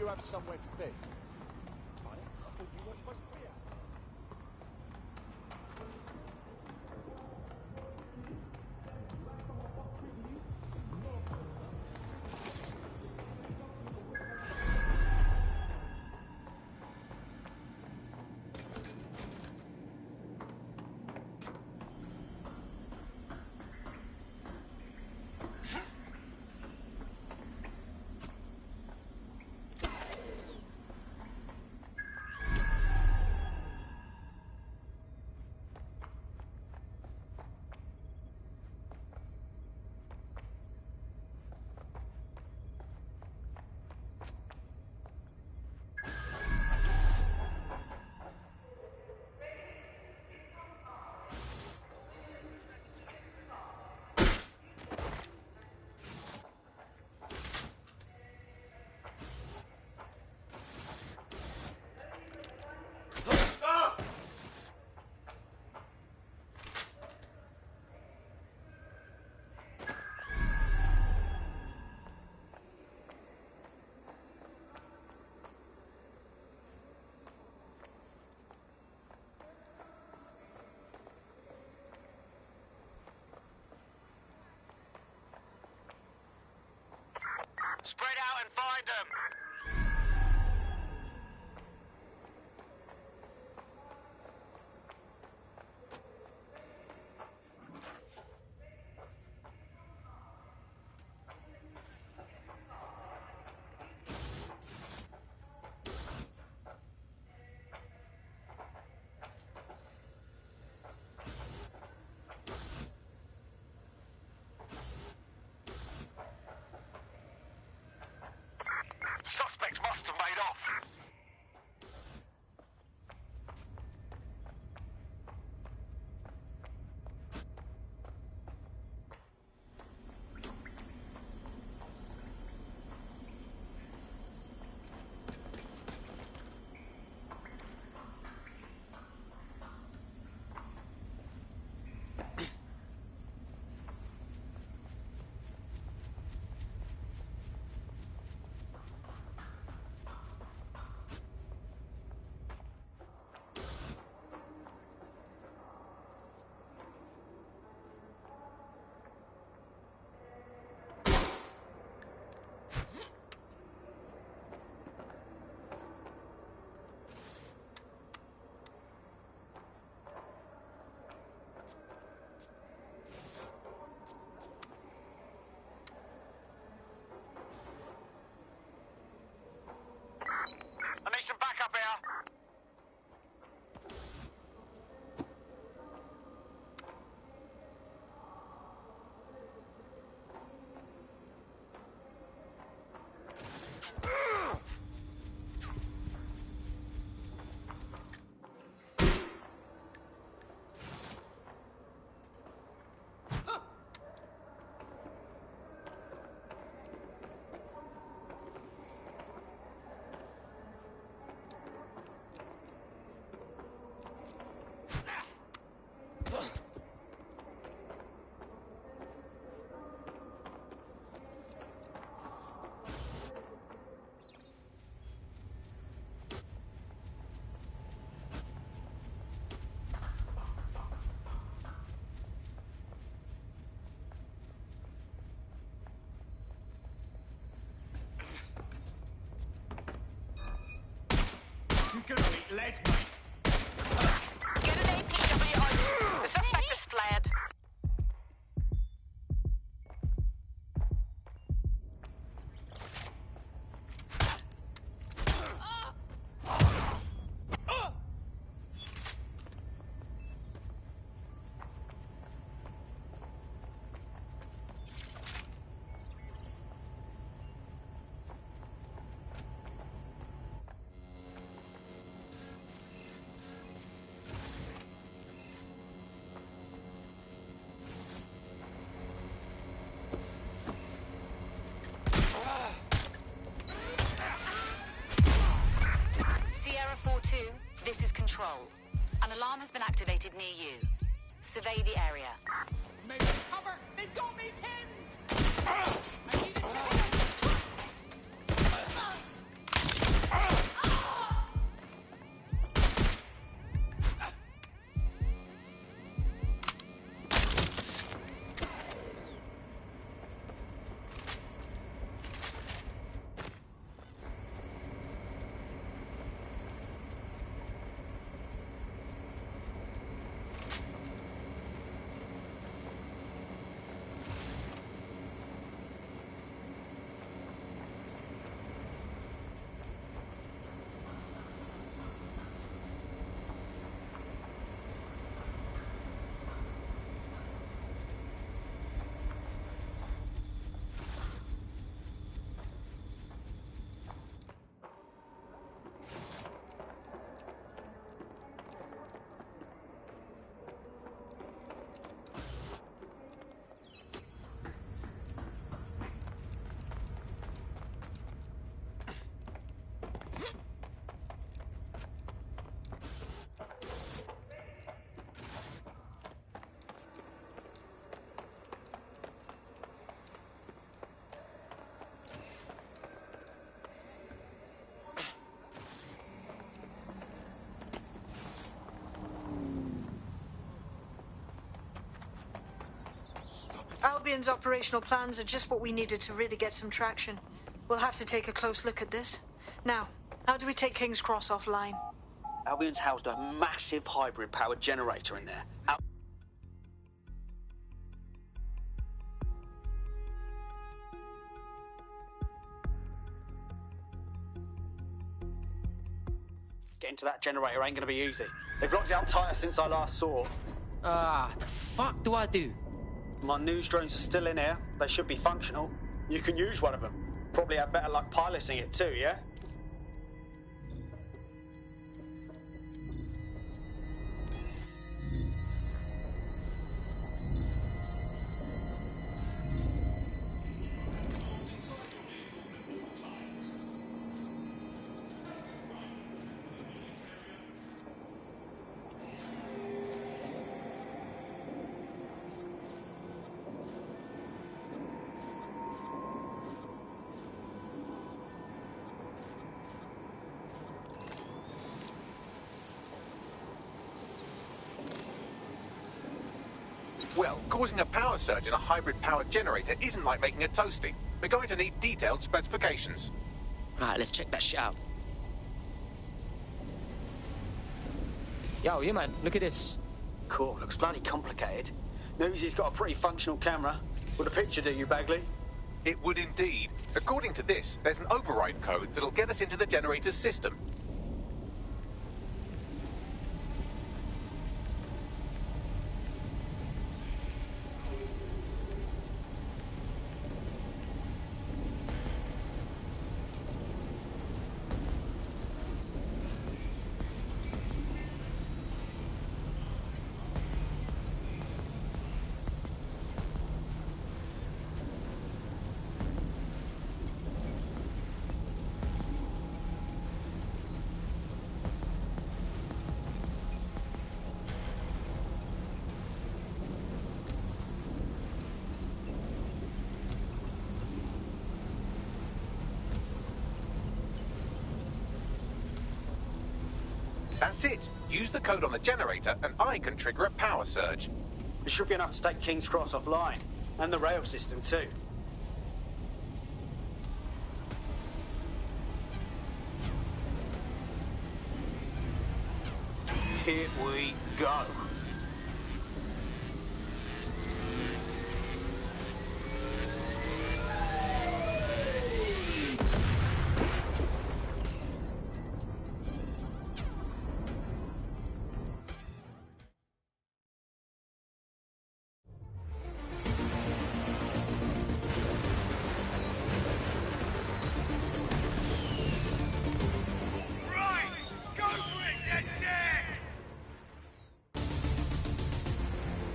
you have somewhere to be. Funny, I thought you weren't supposed to be out. Spread out and find them! Suspect must have made off. I need some backup here. You're gonna eat lead, mate. Get an APW on you. The suspect has fled. This is Control. An alarm has been activated near you. Survey the area. Make cover! They got me pinned! I need a second! Albion's operational plans are just what we needed to really get some traction. We'll have to take a close look at this. Now, how do we take King's Cross offline? Albion's housed a massive hybrid-powered generator in there. Getting to that generator ain't gonna be easy. They've locked it up tighter since I last saw. The fuck do I do? My news drones are still in here. They should be functional. You can use one of them. Probably have better luck piloting it too, yeah? Well, causing a power surge in a hybrid-powered generator isn't like making a toasty. We're going to need detailed specifications. Alright, let's check that shit out. Yo, yeah man, look at this. Cool, looks bloody complicated. Newsy's got a pretty functional camera. Would a picture do you, Bagley? It would indeed. According to this, there's an override code that'll get us into the generator's system. That's it. Use the code on the generator and I can trigger a power surge. It should be enough to take King's Cross offline. And the rail system too. Here we go.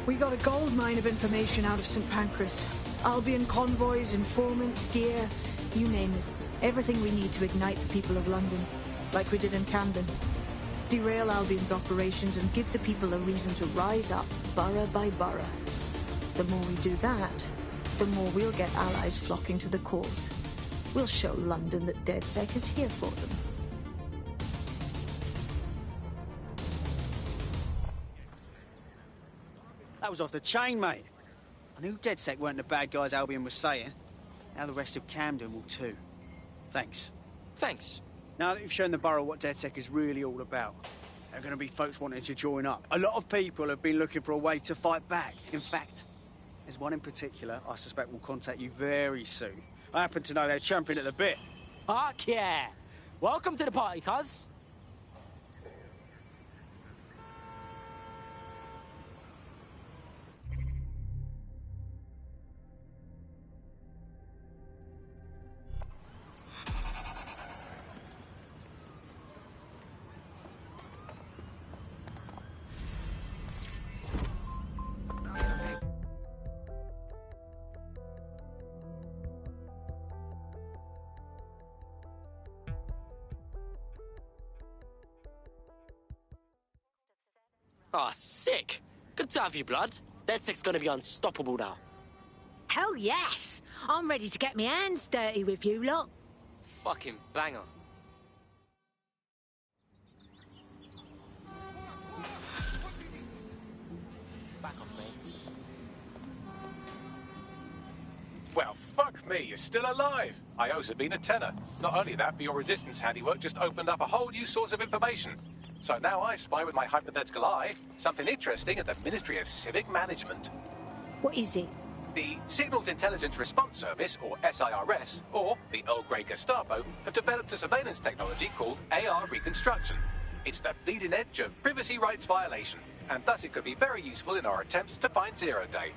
We got a gold mine of information out of St. Pancras. Albion convoys, informants, gear, you name it. Everything we need to ignite the people of London, like we did in Camden. Derail Albion's operations and give the people a reason to rise up, borough by borough. The more we do that, the more we'll get allies flocking to the cause. We'll show London that DedSec is here for them. That was off the chain, mate. I knew DedSec weren't the bad guys Albion was saying. Now the rest of Camden will too. Thanks. Thanks. Now that you've shown the borough what DedSec is really all about, there are going to be folks wanting to join up. A lot of people have been looking for a way to fight back. In fact, there's one in particular I suspect will contact you very soon. I happen to know they're champing at the bit. Fuck yeah! Welcome to the party, cuz. Ah, sick. Good to have you, blood. DedSec's gonna be unstoppable now. Hell yes! I'm ready to get my hands dirty with you lot. Fucking banger. Back off, mate. Well, fuck me, you're still alive. I owe Sabine a tenner. Not only that, but your resistance handiwork just opened up a whole new source of information. So now I spy with my hypothetical eye something interesting at the Ministry of Civic Management. What is it? The Signals Intelligence Response Service, or SIRS, or the Earl Grey Gestapo, have developed a surveillance technology called AR Reconstruction. It's the bleeding edge of privacy rights violation, and thus it could be very useful in our attempts to find Zero Day.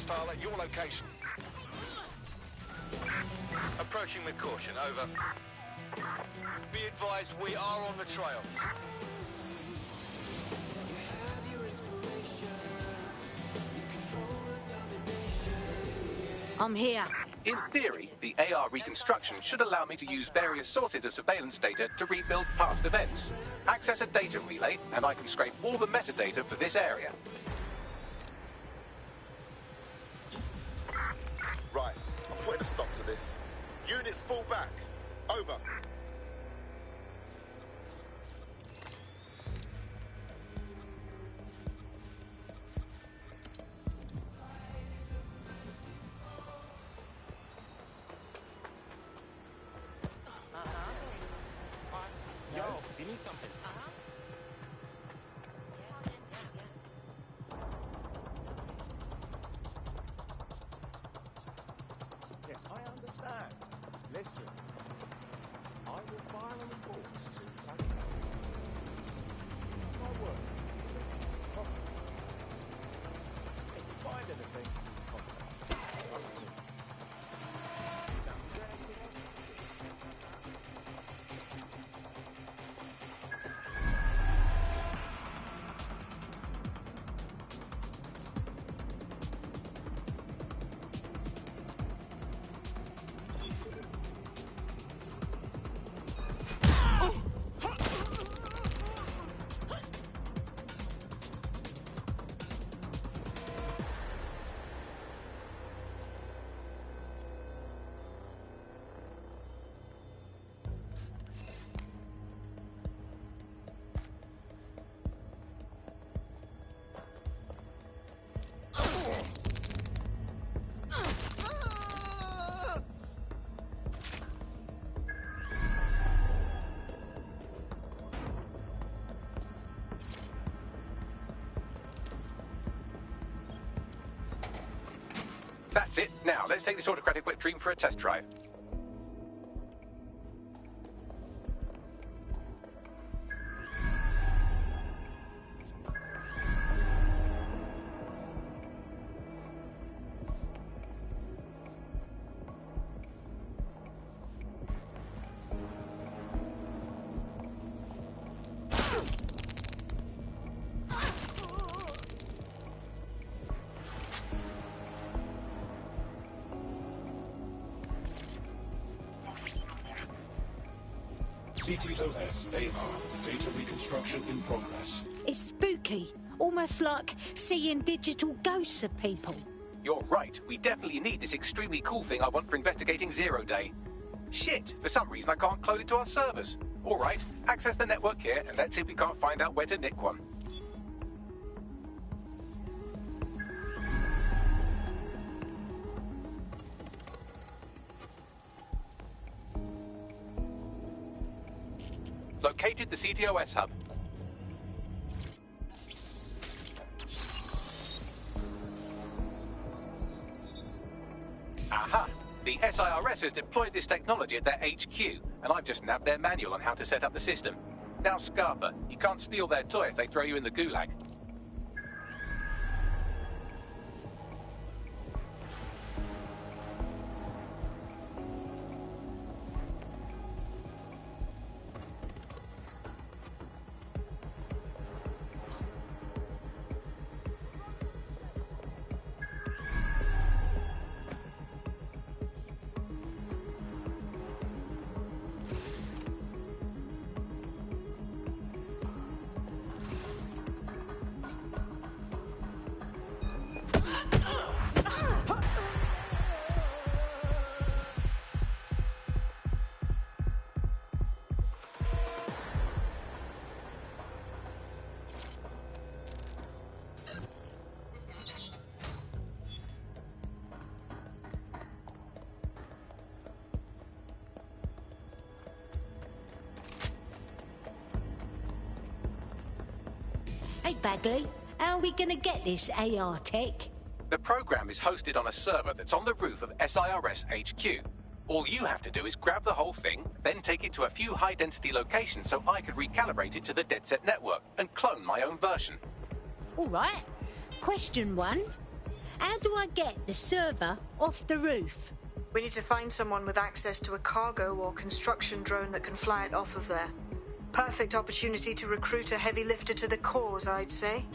Hostile at your location. Approaching with caution, over. Be advised, we are on the trail. I'm here. In theory, the AR reconstruction should allow me to use various sources of surveillance data to rebuild past events. Access a data relay, and I can scrape all the metadata for this area. Right, I'm putting a stop to this. Units fall back. Over. Yo, do you need something? Yes, I understand. Listen, I will file a report as soon as I can. My word, if you find anything, contact me. Trust me. Now, is there anything else? That's it. Now, let's take this autocratic wet dream for a test drive. CTOS AR. Data reconstruction in progress. It's spooky. Almost like seeing digital ghosts of people. You're right. We definitely need this extremely cool thing I want for investigating Zero Day. Shit! For some reason I can't clone it to our servers. All right, access the network here, and let's see if we can't find out where to nick one. Located the CTOS hub. Aha! The SIRS has deployed this technology at their HQ, and I've just nabbed their manual on how to set up the system. Now, Scarpa, you can't steal their toy if they throw you in the gulag. Hey, Bagley, how are we gonna get this AR tech? The program is hosted on a server that's on the roof of SIRS HQ. All you have to do is grab the whole thing, then take it to a few high-density locations so I could recalibrate it to the DedSec network and clone my own version. All right. Question 1. How do I get the server off the roof? We need to find someone with access to a cargo or construction drone that can fly it off of there. Perfect opportunity to recruit a heavy lifter to the cause, I'd say.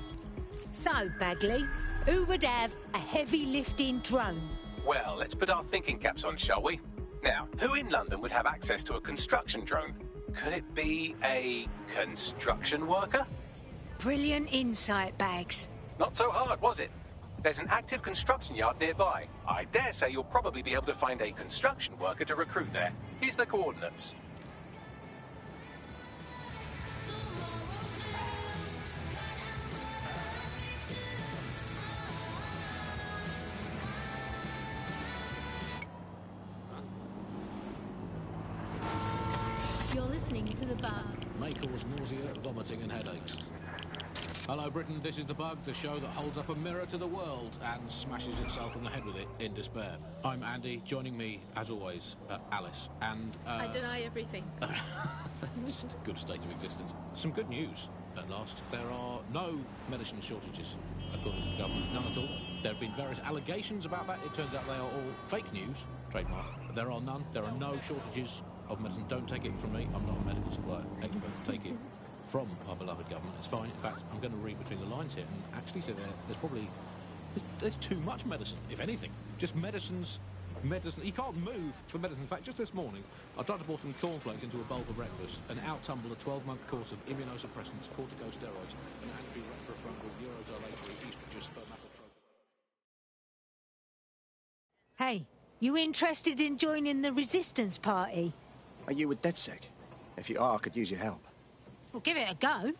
So, Bagley, who would have a heavy lifting drone? Well, let's put our thinking caps on, shall we? Now, who in London would have access to a construction drone? Could it be a construction worker? Brilliant insight, Bags. Not so hard, was it? There's an active construction yard nearby. I dare say you'll probably be able to find a construction worker to recruit there. Here's the coordinates. You're listening to The Bug. May cause nausea, vomiting and headaches. Hello Britain, this is The Bug, the show that holds up a mirror to the world and smashes itself on the head with it in despair. I'm Andy, joining me, as always, Alice, and... I deny everything. Just a good state of existence. Some good news, at last. There are no medicine shortages, according to the government. None at all. There have been various allegations about that. It turns out they are all fake news, trademark. There are none. There are no shortages of medicine. Don't take it from me. I'm not a medical supply expert. Take it from our beloved government. It's fine. In fact, I'm going to read between the lines here and actually say there's probably there's too much medicine, if anything. Just medicine. You can't move for medicine. In fact, just this morning, I tried to pour some cornflakes into a bowl for breakfast and out-tumbled a 12-month course of immunosuppressants, corticosteroids, and anti-retrofrontal neurodilatory estrogen spermatotrope. Hey, you interested in joining the resistance party? Are you with DedSec? If you are, I could use your help. Well, give it a go.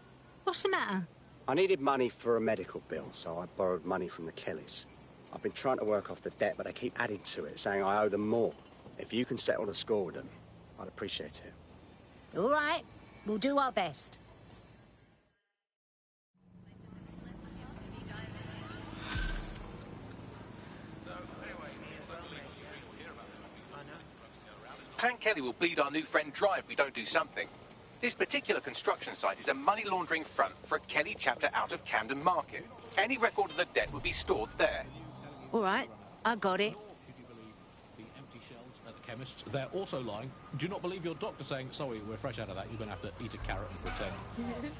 What's the matter? I needed money for a medical bill, so I borrowed money from the Kellys. I've been trying to work off the debt, but they keep adding to it, saying I owe them more. If you can settle the score with them, I'd appreciate it. All right, we'll do our best. Clan Kelly will bleed our new friend dry if we don't do something. This particular construction site is a money laundering front for a Kelly chapter out of Camden Market. Any record of the debt would be stored there. All right, I got it. The empty shelves at the chemists, they're also lying. Do not believe your doctor saying, sorry, we're fresh out of that, you're going to have to eat a carrot and pretend.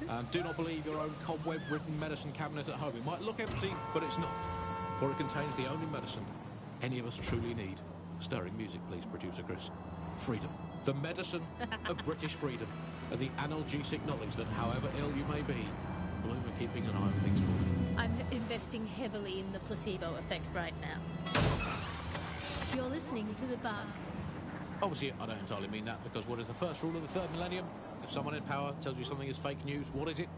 And do not believe your own cobweb-ridden medicine cabinet at home. It might look empty, but it's not. For it contains the only medicine any of us truly need. Stirring music, please, producer Chris. Freedom. The medicine of British freedom. And the analgesic knowledge that however ill you may be, Bloom are keeping an eye on things for you. I'm investing heavily in the placebo effect right now. You're listening to The Bug. Obviously, I don't entirely mean that, because what is the first rule of the third millennium? If someone in power tells you something is fake news, what is it?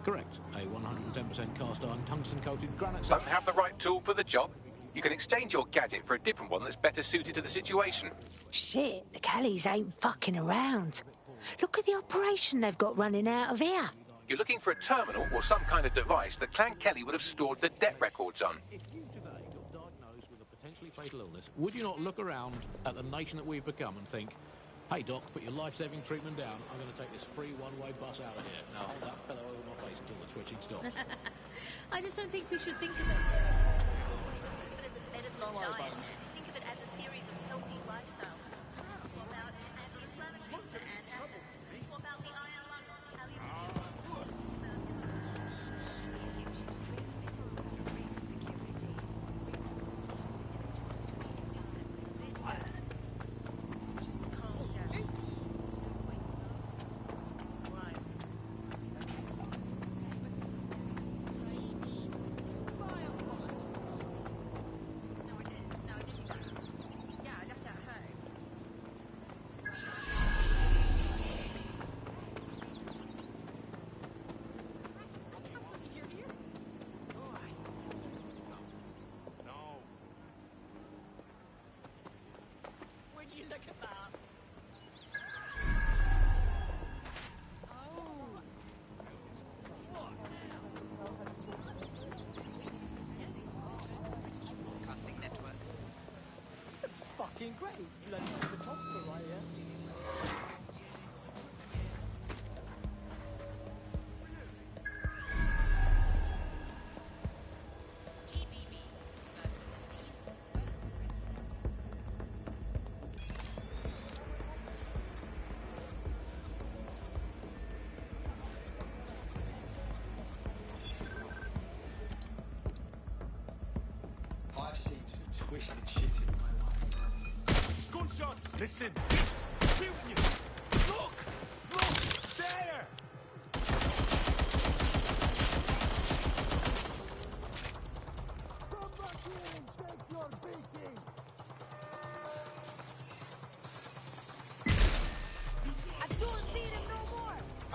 Correct. A 110% cast iron tungsten-coated granite... Don't have the right tool for the job? You can exchange your gadget for a different one that's better suited to the situation. Shit, the Kellys ain't fucking around. Look at the operation they've got running out of here. You're looking for a terminal or some kind of device that Clan Kelly would have stored the debt records on. If you today got diagnosed with a potentially fatal illness, would you not look around at the nation that we've become and think, hey doc, put your life-saving treatment down, I'm going to take this free one-way bus out of here. Now hold that pillow over my face until the twitching stops. I just don't think we should think of it. Medicine diet. Think of it as a series of healthy lifestyles. Swap out anti-inflammatories to antacids. Swap out the iron lung. Look at that. Broadcasting network. This looks fucking great. Bloody photographer right here. I've seen some twisted shit in my life. Gunshots! Listen! Shoot you! Look! Look! There!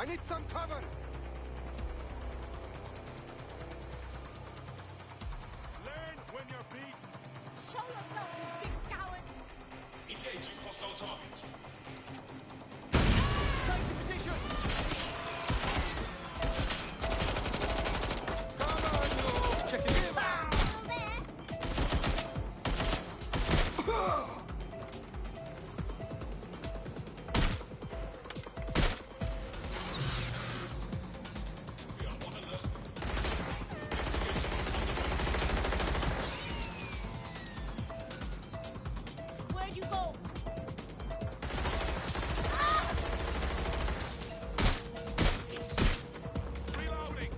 I need some cover! Learn when you're beat! Show yourself, you big coward! Engaging hostile target. Change position! Come on, you! Check it in! Where'd you go? Reloading!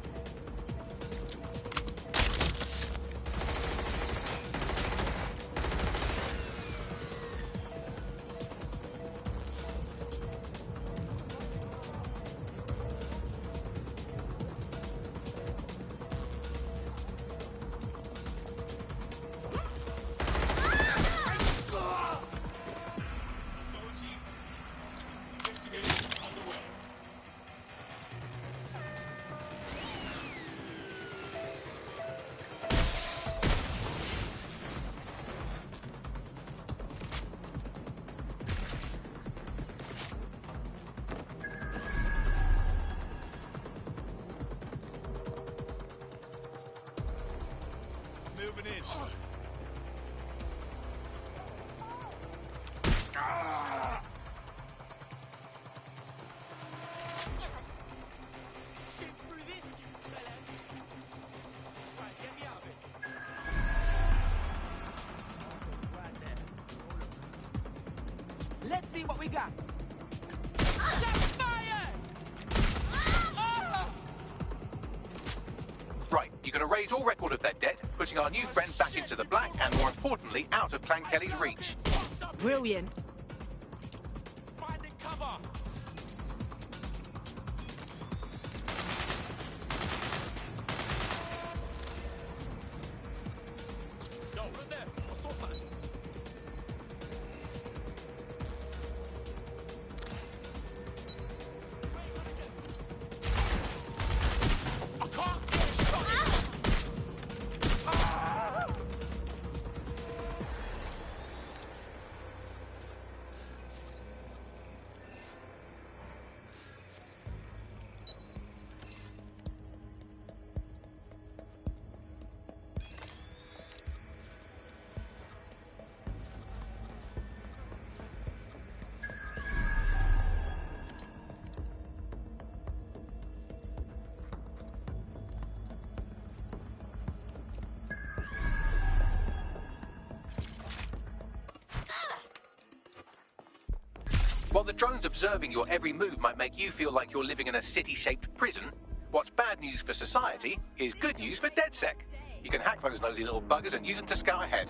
Investigation underway. Moving in. Shit through this, you fella! Right, get me out of it. Right there. Let's see what we got. Shots fired! Right, you're going to raise all record of their debt, putting our new friend back into the black and, more importantly, out of Clan Kelly's reach. Brilliant. Finding cover! Yo, look there! I saw something! I can't get a shot in! Ah! While the drones observing your every move might make you feel like you're living in a city-shaped prison, what's bad news for society is good news for DedSec. You can hack those nosy little buggers and use them to scout ahead.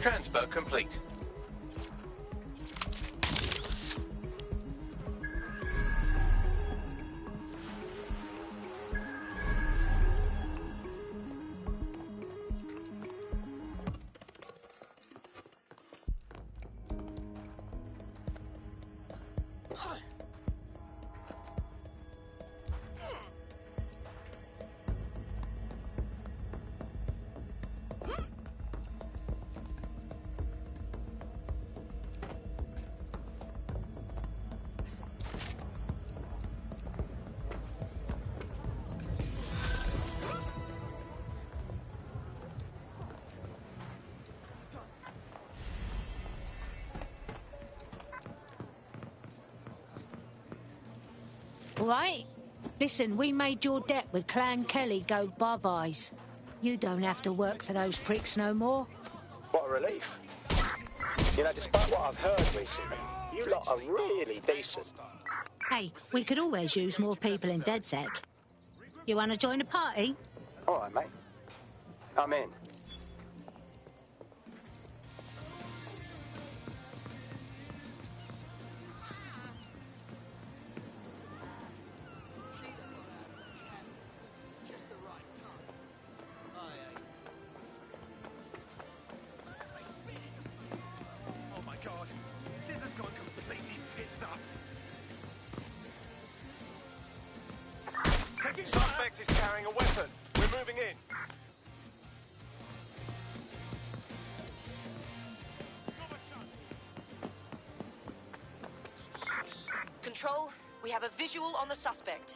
Transfer complete. All right? Listen, we made your debt with Clan Kelly go bye-byes. You don't have to work for those pricks no more. What a relief. You know, despite what I've heard recently, you lot are really decent. Hey, we could always use more people in DedSec. You want to join the party? All right, mate. I'm in. Oh my god, this has gone completely tits up. Suspect is carrying a weapon. We're moving in. Control, we have a visual on the suspect.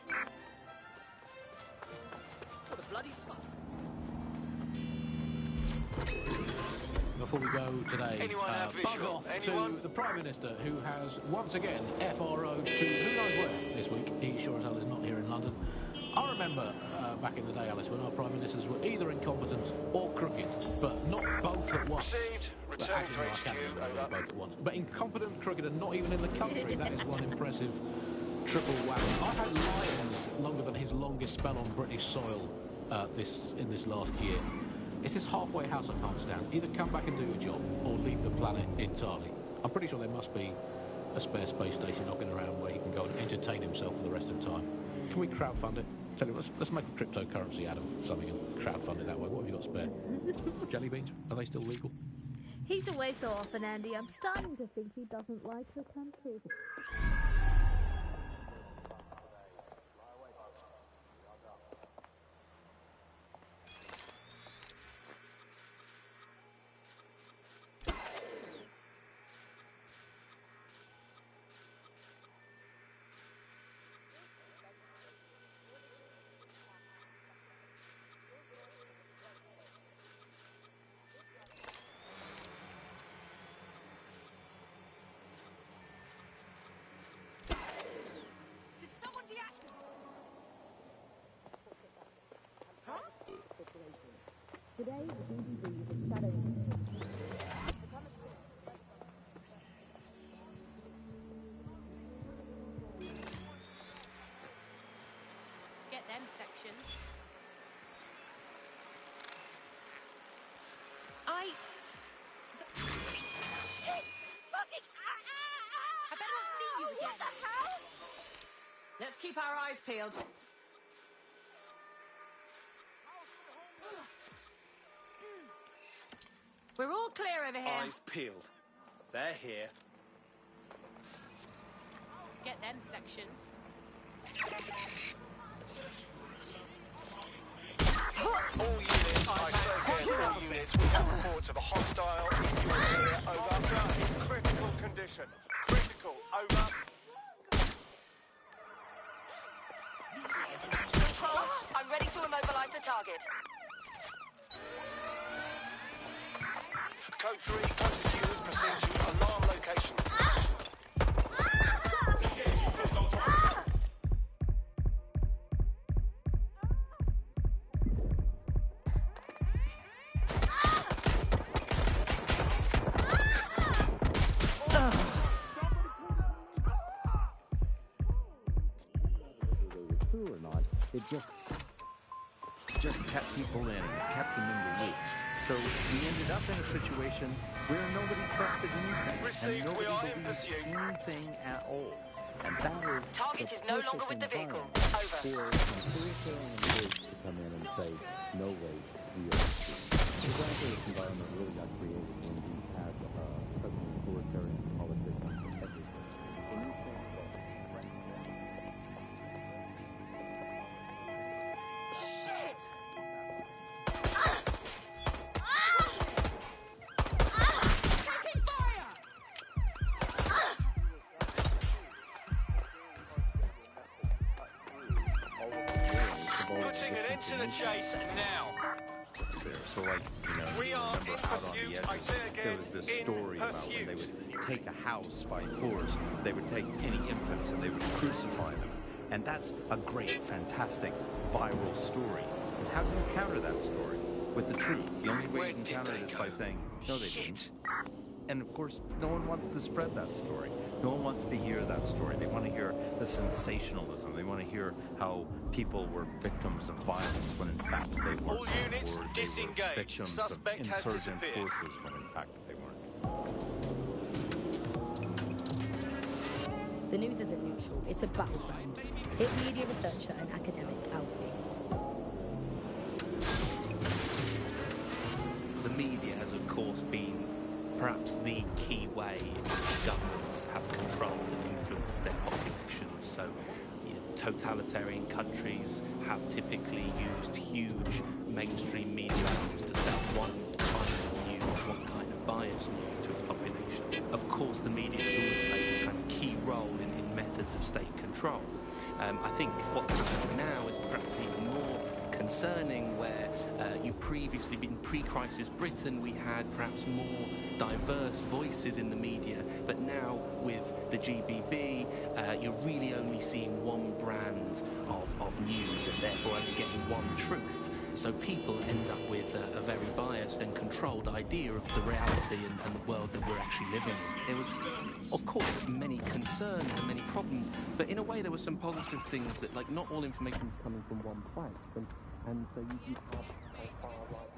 What a bloody fuck. Before we go today, Anyone have bug visual? off Anyone? to the Prime Minister, who has once again FRO'd to who knows where this week. He sure as hell is not here in London. I remember back in the day, Alice, when our Prime Ministers were either incompetent or crooked, but not both at once. Received. But Returning actually, to I can't HQ. remember Over. both at once. But incompetent, crooked, and not even in the country. That is one impressive triple whammy. I've had Lyons longer than his longest spell on British soil in this last year. It's this halfway house I can't stand. Either come back and do your job or leave the planet entirely. I'm pretty sure there must be a spare space station knocking around where he can go and entertain himself for the rest of the time. Can we crowdfund it? Tell you, let's make a cryptocurrency out of something and crowdfund it that way. What have you got spare? Jelly beans? Are they still legal? He's away so often, Andy. I'm starting to think he doesn't like the country. Did someone deactivate? Today, the DVD is shadowing. Get them sectioned. Shit! Fucking! I better not see you again. What the hell? Let's keep our eyes peeled. We're all clear over here. Eyes peeled. They're here. Get them sectioned. All units, I say again, all units, we have reports of a hostile in your area. Over. Officer in critical condition. Critical. Over. Control, I'm ready to immobilize the target. Code 3, closest units proceed to alarm location. True or not, it just kept people in, kept them in the loop. So we ended up in a situation where nobody trusted anything, Received, and we nobody are in believed pursuit. anything at all. And that is Target is no longer with the vehicle. For Clarissa and Biggs to come in and say, no way, we are exactly this environment really got created when we had President authoritarian politics everything. Shit! Taking fire! Putting an end to the chase now. There. So like, We are remember in out on pursuit. the edge, I say there again, was this in story about when they pursuit. would take a house by force, they would take any infants and they would crucify them. And that's a great, fantastic, viral story. And how do you counter that story? With the truth. The only way you can counter it is by saying, no, they didn't. And of course, no one wants to spread that story. No one wants to hear that story. They want to hear the sensationalism. They want to hear how people were victims of violence when in fact they weren't. All units, or they disengage. were victims Suspect of has insurgent disappeared. forces when in fact they weren't. The news isn't neutral, it's a battleground. Hit media researcher and academic Alfie. The media has, of course, been perhaps the key way in which governments have controlled and influenced their populations. So, totalitarian countries have typically used huge mainstream media outlets to sell one kind of news, one kind of biased news to its population. Of course, the media has always played this kind of key role in methods of state control. I think what's happening now is perhaps even more concerning, where you previously, in pre-crisis Britain, we had perhaps more diverse voices in the media, but now with the GBB, you're really only seeing one brand of news and therefore only getting one truth. So people end up with a very biased and controlled idea of the reality and the world that we're actually living in. There was, of course, many concerns and many problems, but in a way there were some positive things that, like, not all information was coming from one place, and so you have a far right.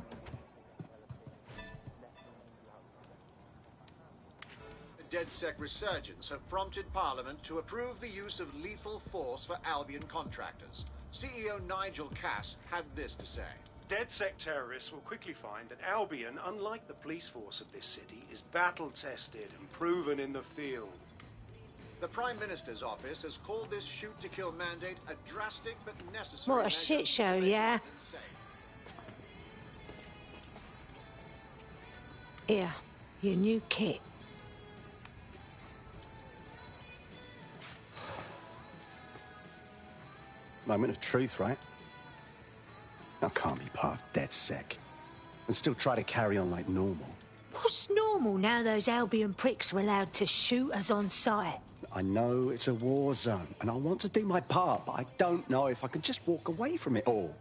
The DedSec resurgence have prompted Parliament to approve the use of lethal force for Albion contractors. CEO Nigel Cass had this to say. DedSec terrorists will quickly find that Albion, unlike the police force of this city, is battle-tested and proven in the field. The Prime Minister's office has called this shoot-to-kill mandate a drastic but necessary What a shit show, yeah? Here, your new kit. Moment of truth, right? I can't be part of DedSec and still try to carry on like normal. What's normal now those Albion pricks are allowed to shoot us on sight? I know it's a war zone, and I want to do my part, but I don't know if I can just walk away from it all.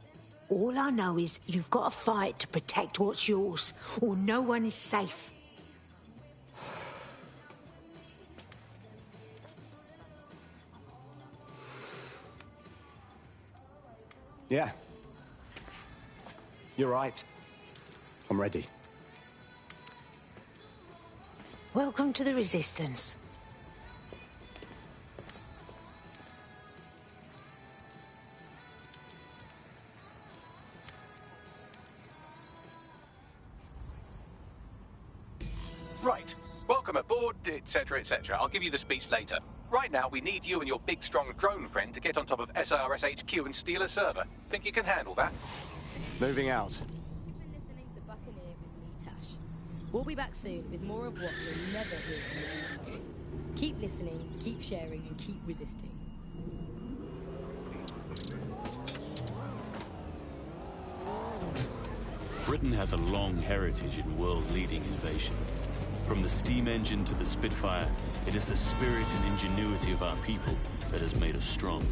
All I know is you've got to fight to protect what's yours, or no one is safe. Yeah. You're right. I'm ready. Welcome to the Resistance. Right. Welcome aboard, etc., etc. I'll give you the speech later. Right now, we need you and your big, strong drone friend to get on top of SRS HQ and steal a server. Think you can handle that? Moving out. You've been listening to Buccaneer with me, Tash. We'll be back soon with more of what you'll never hear from the UK. Keep listening, keep sharing, and keep resisting. Britain has a long heritage in world-leading innovation. From the steam engine to the Spitfire, it is the spirit and ingenuity of our people that has made us strong.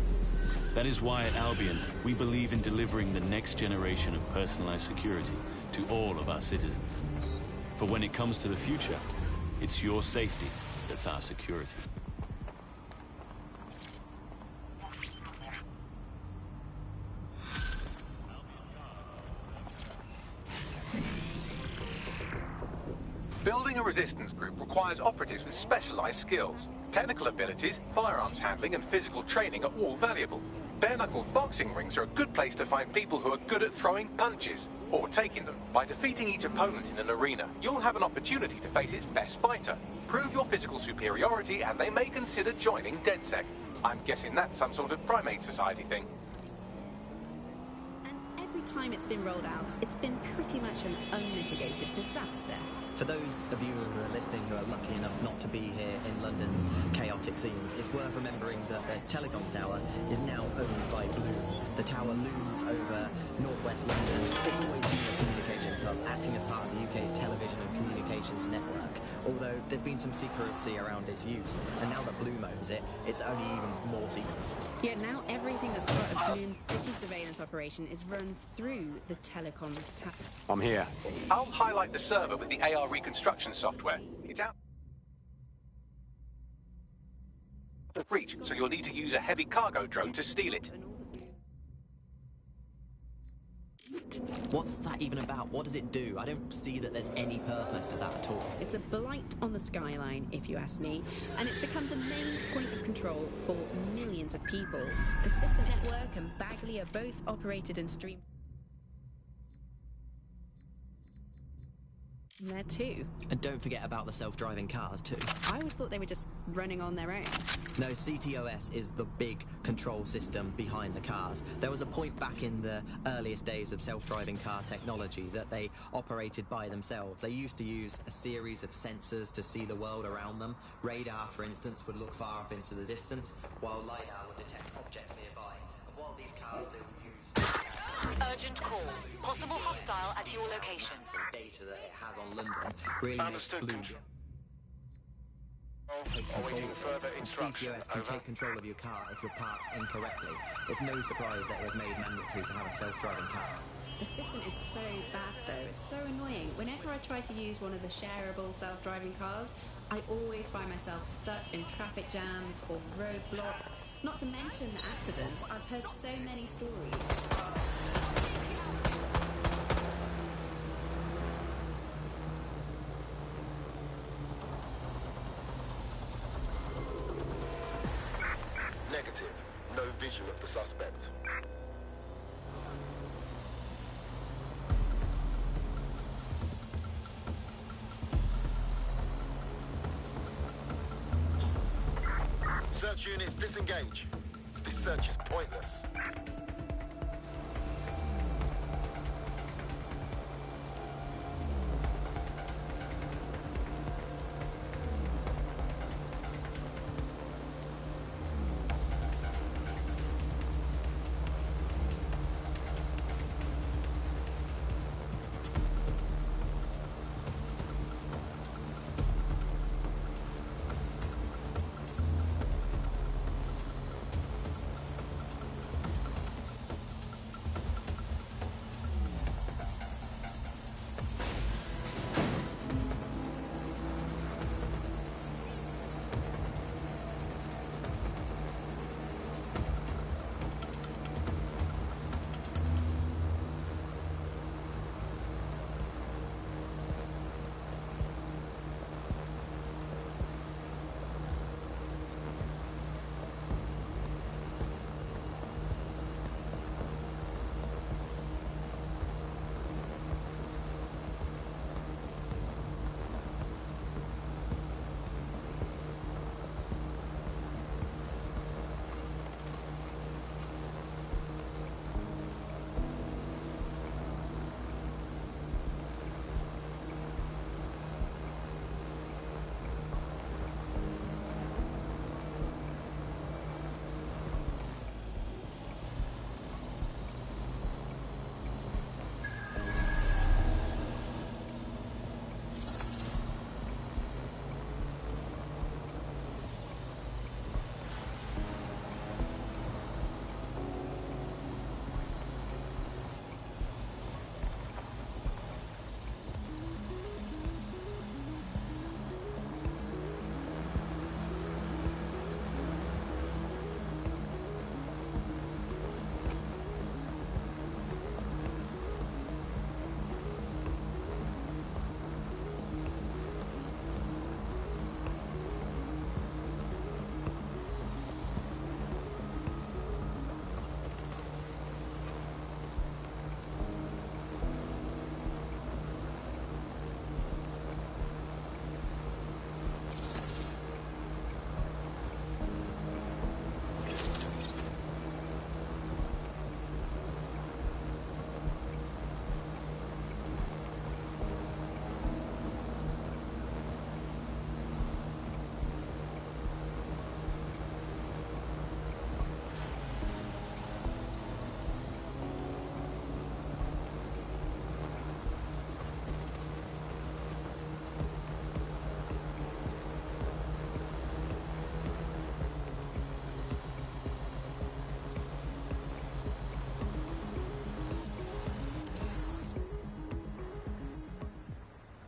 That is why at Albion, we believe in delivering the next generation of personalized security to all of our citizens. For when it comes to the future, it's your safety that's our security. Building a resistance group requires operatives with specialized skills. Technical abilities, firearms handling, and physical training are all valuable. Bare-knuckle boxing rings are a good place to find people who are good at throwing punches, or taking them. By defeating each opponent in an arena, you'll have an opportunity to face its best fighter. Prove your physical superiority, and they may consider joining DedSec. I'm guessing that's some sort of primate society thing. And every time it's been rolled out, it's been pretty much an unmitigated disaster. For those of you who are listening who are lucky enough not to be here in London's chaotic scenes, it's worth remembering that the telecoms tower is now owned by Blue, the tower looms over northwest London. It's always been a communications hub, acting as part of the UK's television and communications network, although there's been some secrecy around its use, and now that Bloom owns it, it's only even more secret. Yet now everything that's part of Bloom's city surveillance operation is run through the telecoms towers. I'm here. I'll highlight the server with the AR reconstruction software. It's out the breach, so you'll need to use a heavy cargo drone to steal it. What's that even about? What does it do? I don't see that there's any purpose to that at all. It's a blight on the skyline, if you ask me, and it's become the main point of control for millions of people. The System Network and Bagley are both operated and streamed there too. And don't forget about the self-driving cars too. I always thought they were just running on their own. No, CTOS is the big control system behind the cars. There was a point back in the earliest days of self-driving car technology that they operated by themselves. They used to use a series of sensors to see the world around them. Radar, for instance, would look far off into the distance, while LiDAR would detect objects nearby. And while these cars still use Urgent call. Possible hostile at your location. and data that it has on London really makes Bloom. Awaiting further instruction. CTOS can take control of your car if you're parked incorrectly. It's no surprise that it was made mandatory to have a self-driving car. The system is so bad though, it's so annoying. Whenever I try to use one of the shareable self-driving cars, I always find myself stuck in traffic jams or roadblocks, not to mention the accidents. I've heard so many stories. Negative. No vision of the suspect. Search units disengage. This search is pointless.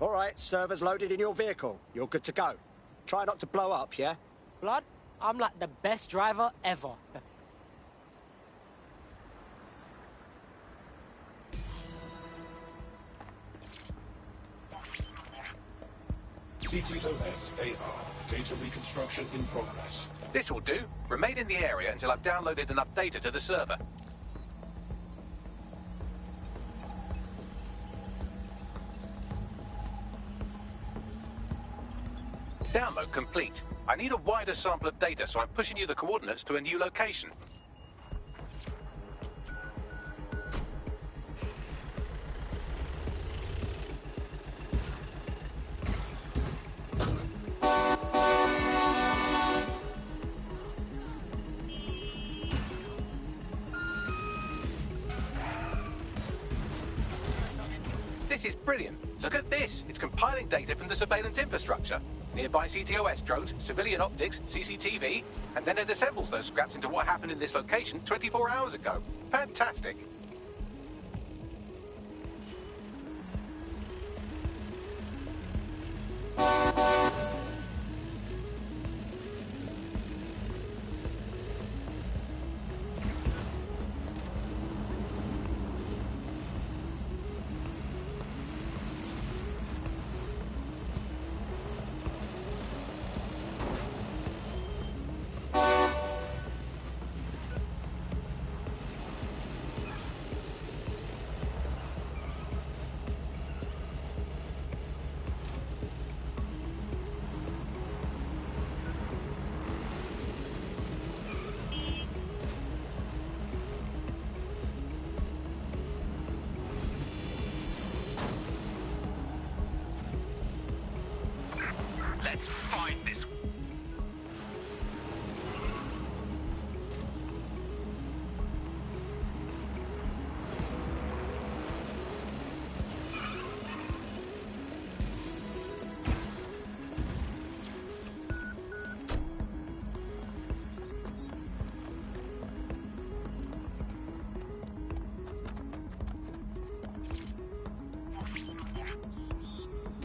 All right, servers loaded in your vehicle. You're good to go. Try not to blow up, yeah? Blood, I'm like the best driver ever. CTOS-AR. Data reconstruction in progress. This will do. Remain in the area until I've downloaded enough data to the server. Download complete. I need a wider sample of data, so I'm pushing you the coordinates to a new location. This is brilliant. Look at this. It's compiling data from the surveillance infrastructure. Nearby CTOS drones, civilian optics, CCTV, and then it assembles those scraps into what happened in this location 24 hours ago. Fantastic. Let's find this.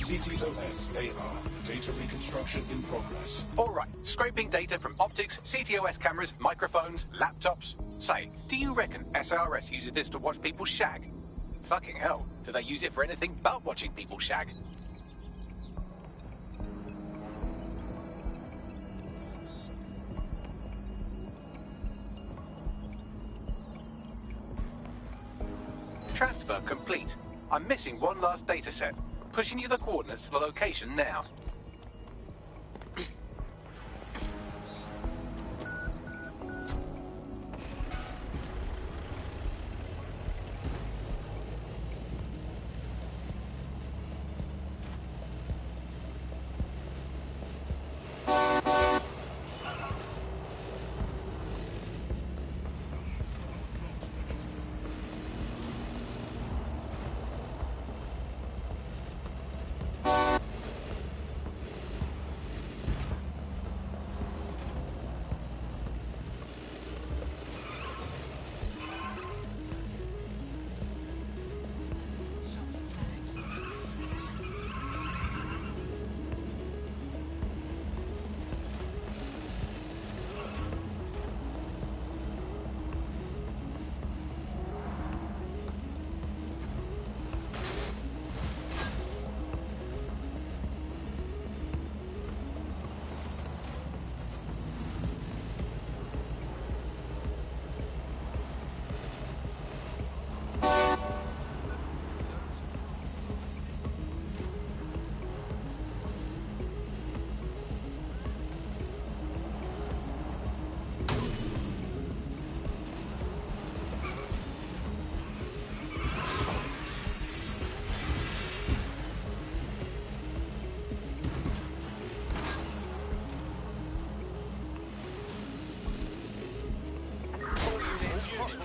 CTOS-AR. Data reconstruction in progress. All right, scraping data from optics, CTOS cameras, microphones, laptops. Say, do you reckon SRS uses this to watch people shag? Fucking hell, do they use it for anything but watching people shag? Transfer complete. I'm missing one last data set. Pushing you the coordinates to the location now.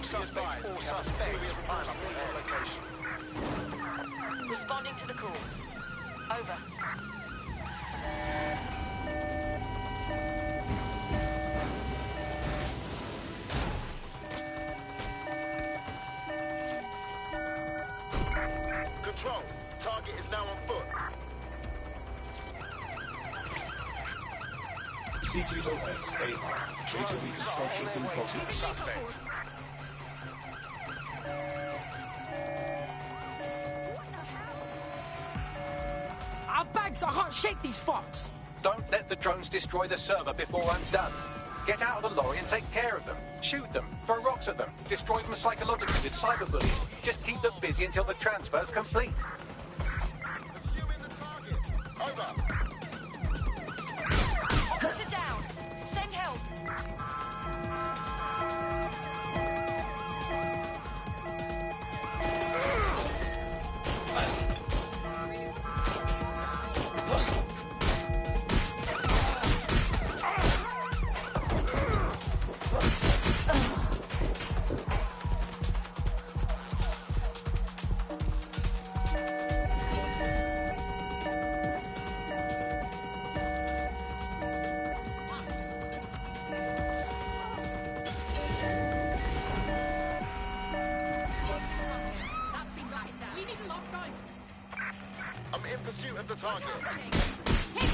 Suspect or suspects pileup in their location. Responding to the call. Over. Control. Target is now on foot. CTOS AI. Data reconstruction in progress. Our bags! I can't shake these fucks! Don't let the drones destroy the server before I'm done. Get out of the lorry and take care of them. Shoot them, throw rocks at them, destroy them psychologically with cyberbullying. Just keep them busy until the transfer's complete. Sit down. Send help.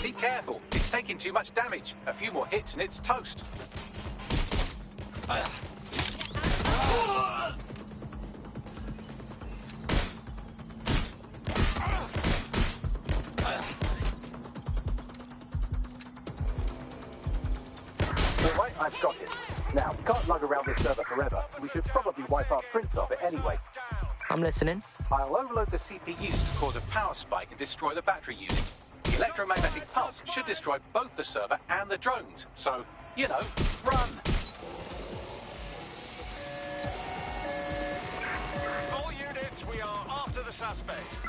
Be careful. It's taking too much damage. A few more hits and it's toast. Alright, I've got it. Now, we can't lug around this server forever. We should probably wipe our prints off it anyway. I'm listening. I'll overload the CPUs to cause a power spike and destroy the battery unit. The electromagnetic pulse should destroy both the server and the drones. So, you know, run! All units, we are after the suspect.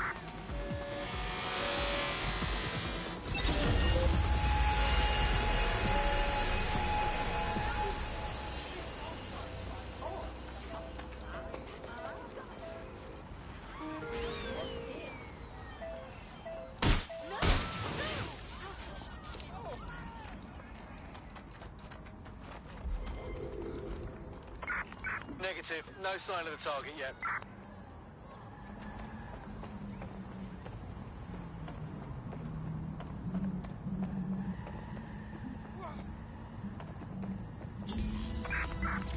Negative. No sign of the target yet.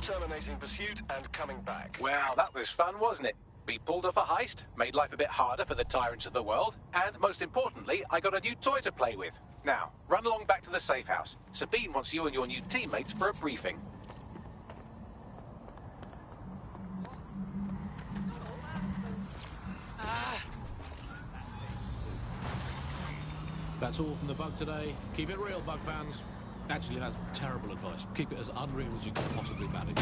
Terminating pursuit and coming back. Well, that was fun, wasn't it? We pulled off a heist, made life a bit harder for the tyrants of the world, and most importantly, I got a new toy to play with. Now, run along back to the safe house. Sabine wants you and your new teammates for a briefing. That's all from the Bug today. Keep it real, Bug fans. Actually, that's terrible advice. Keep it as unreal as you can possibly manage.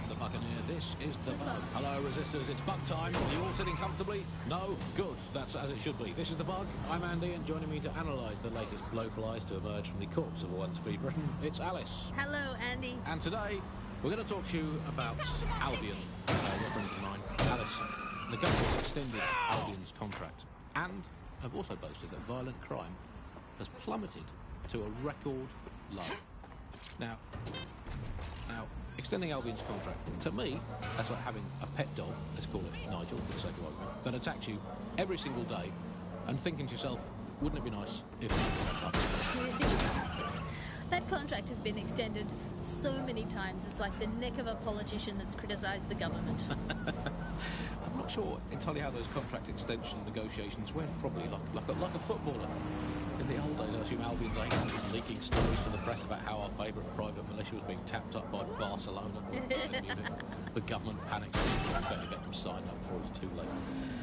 The Buccaneer, this is the Bug. Hello, Resistors, it's Bug time. Are you all sitting comfortably? No? Good. That's as it should be. This is the Bug. I'm Andy, and joining me to analyse the latest blowflies to emerge from the corpse of a once free Britain, it's Alice. Hello, Andy. And today, we're going to talk to you about Albion. Your friend of mine, Alice. The government has extended Albion's contract and have also boasted that violent crime has plummeted to a record low. Now, extending Albion's contract, to me, that's like having a pet dog, let's call it Nigel for the sake of argument, that attacks you every single day and thinking to yourself, wouldn't it be nice if... That contract has been extended so many times. It's like the neck of a politician that's criticised the government. I'm not sure entirely how those contract extension negotiations went. Probably like a footballer. In the old days, I assume Albion's agent was leaking stories to the press about how our favourite private militia was being tapped up by Barcelona. The government panicked and better get them signed up before it's too late.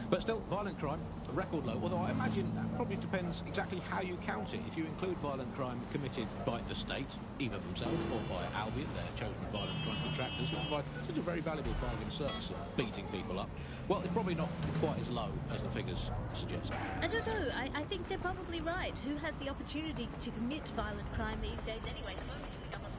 But still, violent crime, a record low, although I imagine that probably depends exactly how you count it. If you include violent crime committed by the state, either themselves or via Albion, their chosen violent crime contractors, who provide such a very valuable bargain service of beating people up, well, it's probably not quite as low as the figures suggest. I don't know. I think they're probably right. Who has the opportunity to commit violent crime these days anyway? The moment you pick up a